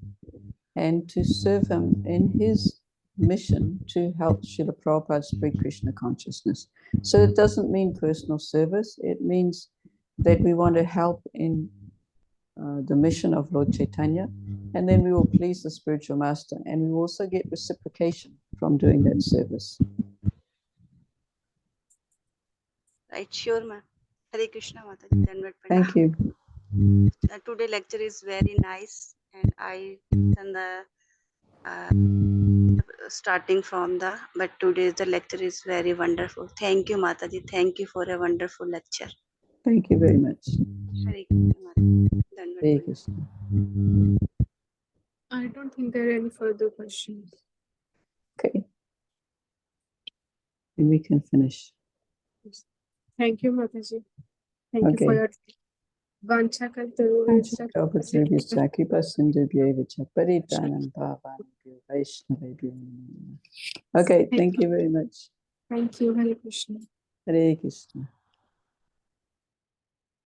and to serve him in his mission to help Srila Prabhupada spread Krishna consciousness. So it doesn't mean personal service. It means that we want to help in the mission of Lord Chaitanya, and then we will please the spiritual master, and we will also get reciprocation from doing that service. Right, sure, ma'am. Hare Krishna Mata ji, Dhanwad Pranam. Thank you. Today lecture is very nice, and I done the starting from the, but today's the lecture is very wonderful. Thank you, Mata ji. Thank you for a wonderful lecture. Thank you very much. Hare Krishna Mata ji, Dhanwad Hare Pranam. Krishna. I don't think there are any further questions. Okay. And we can finish. Thank you, Mataji. Thank you for Okay. your vancha Kalpatarubyascha, Kripa Sindhubhyeva cha, Paritanam Bhavanam Vaishnava. Okay, thank you very much. Thank you. Hare Krishna. Hare Krishna.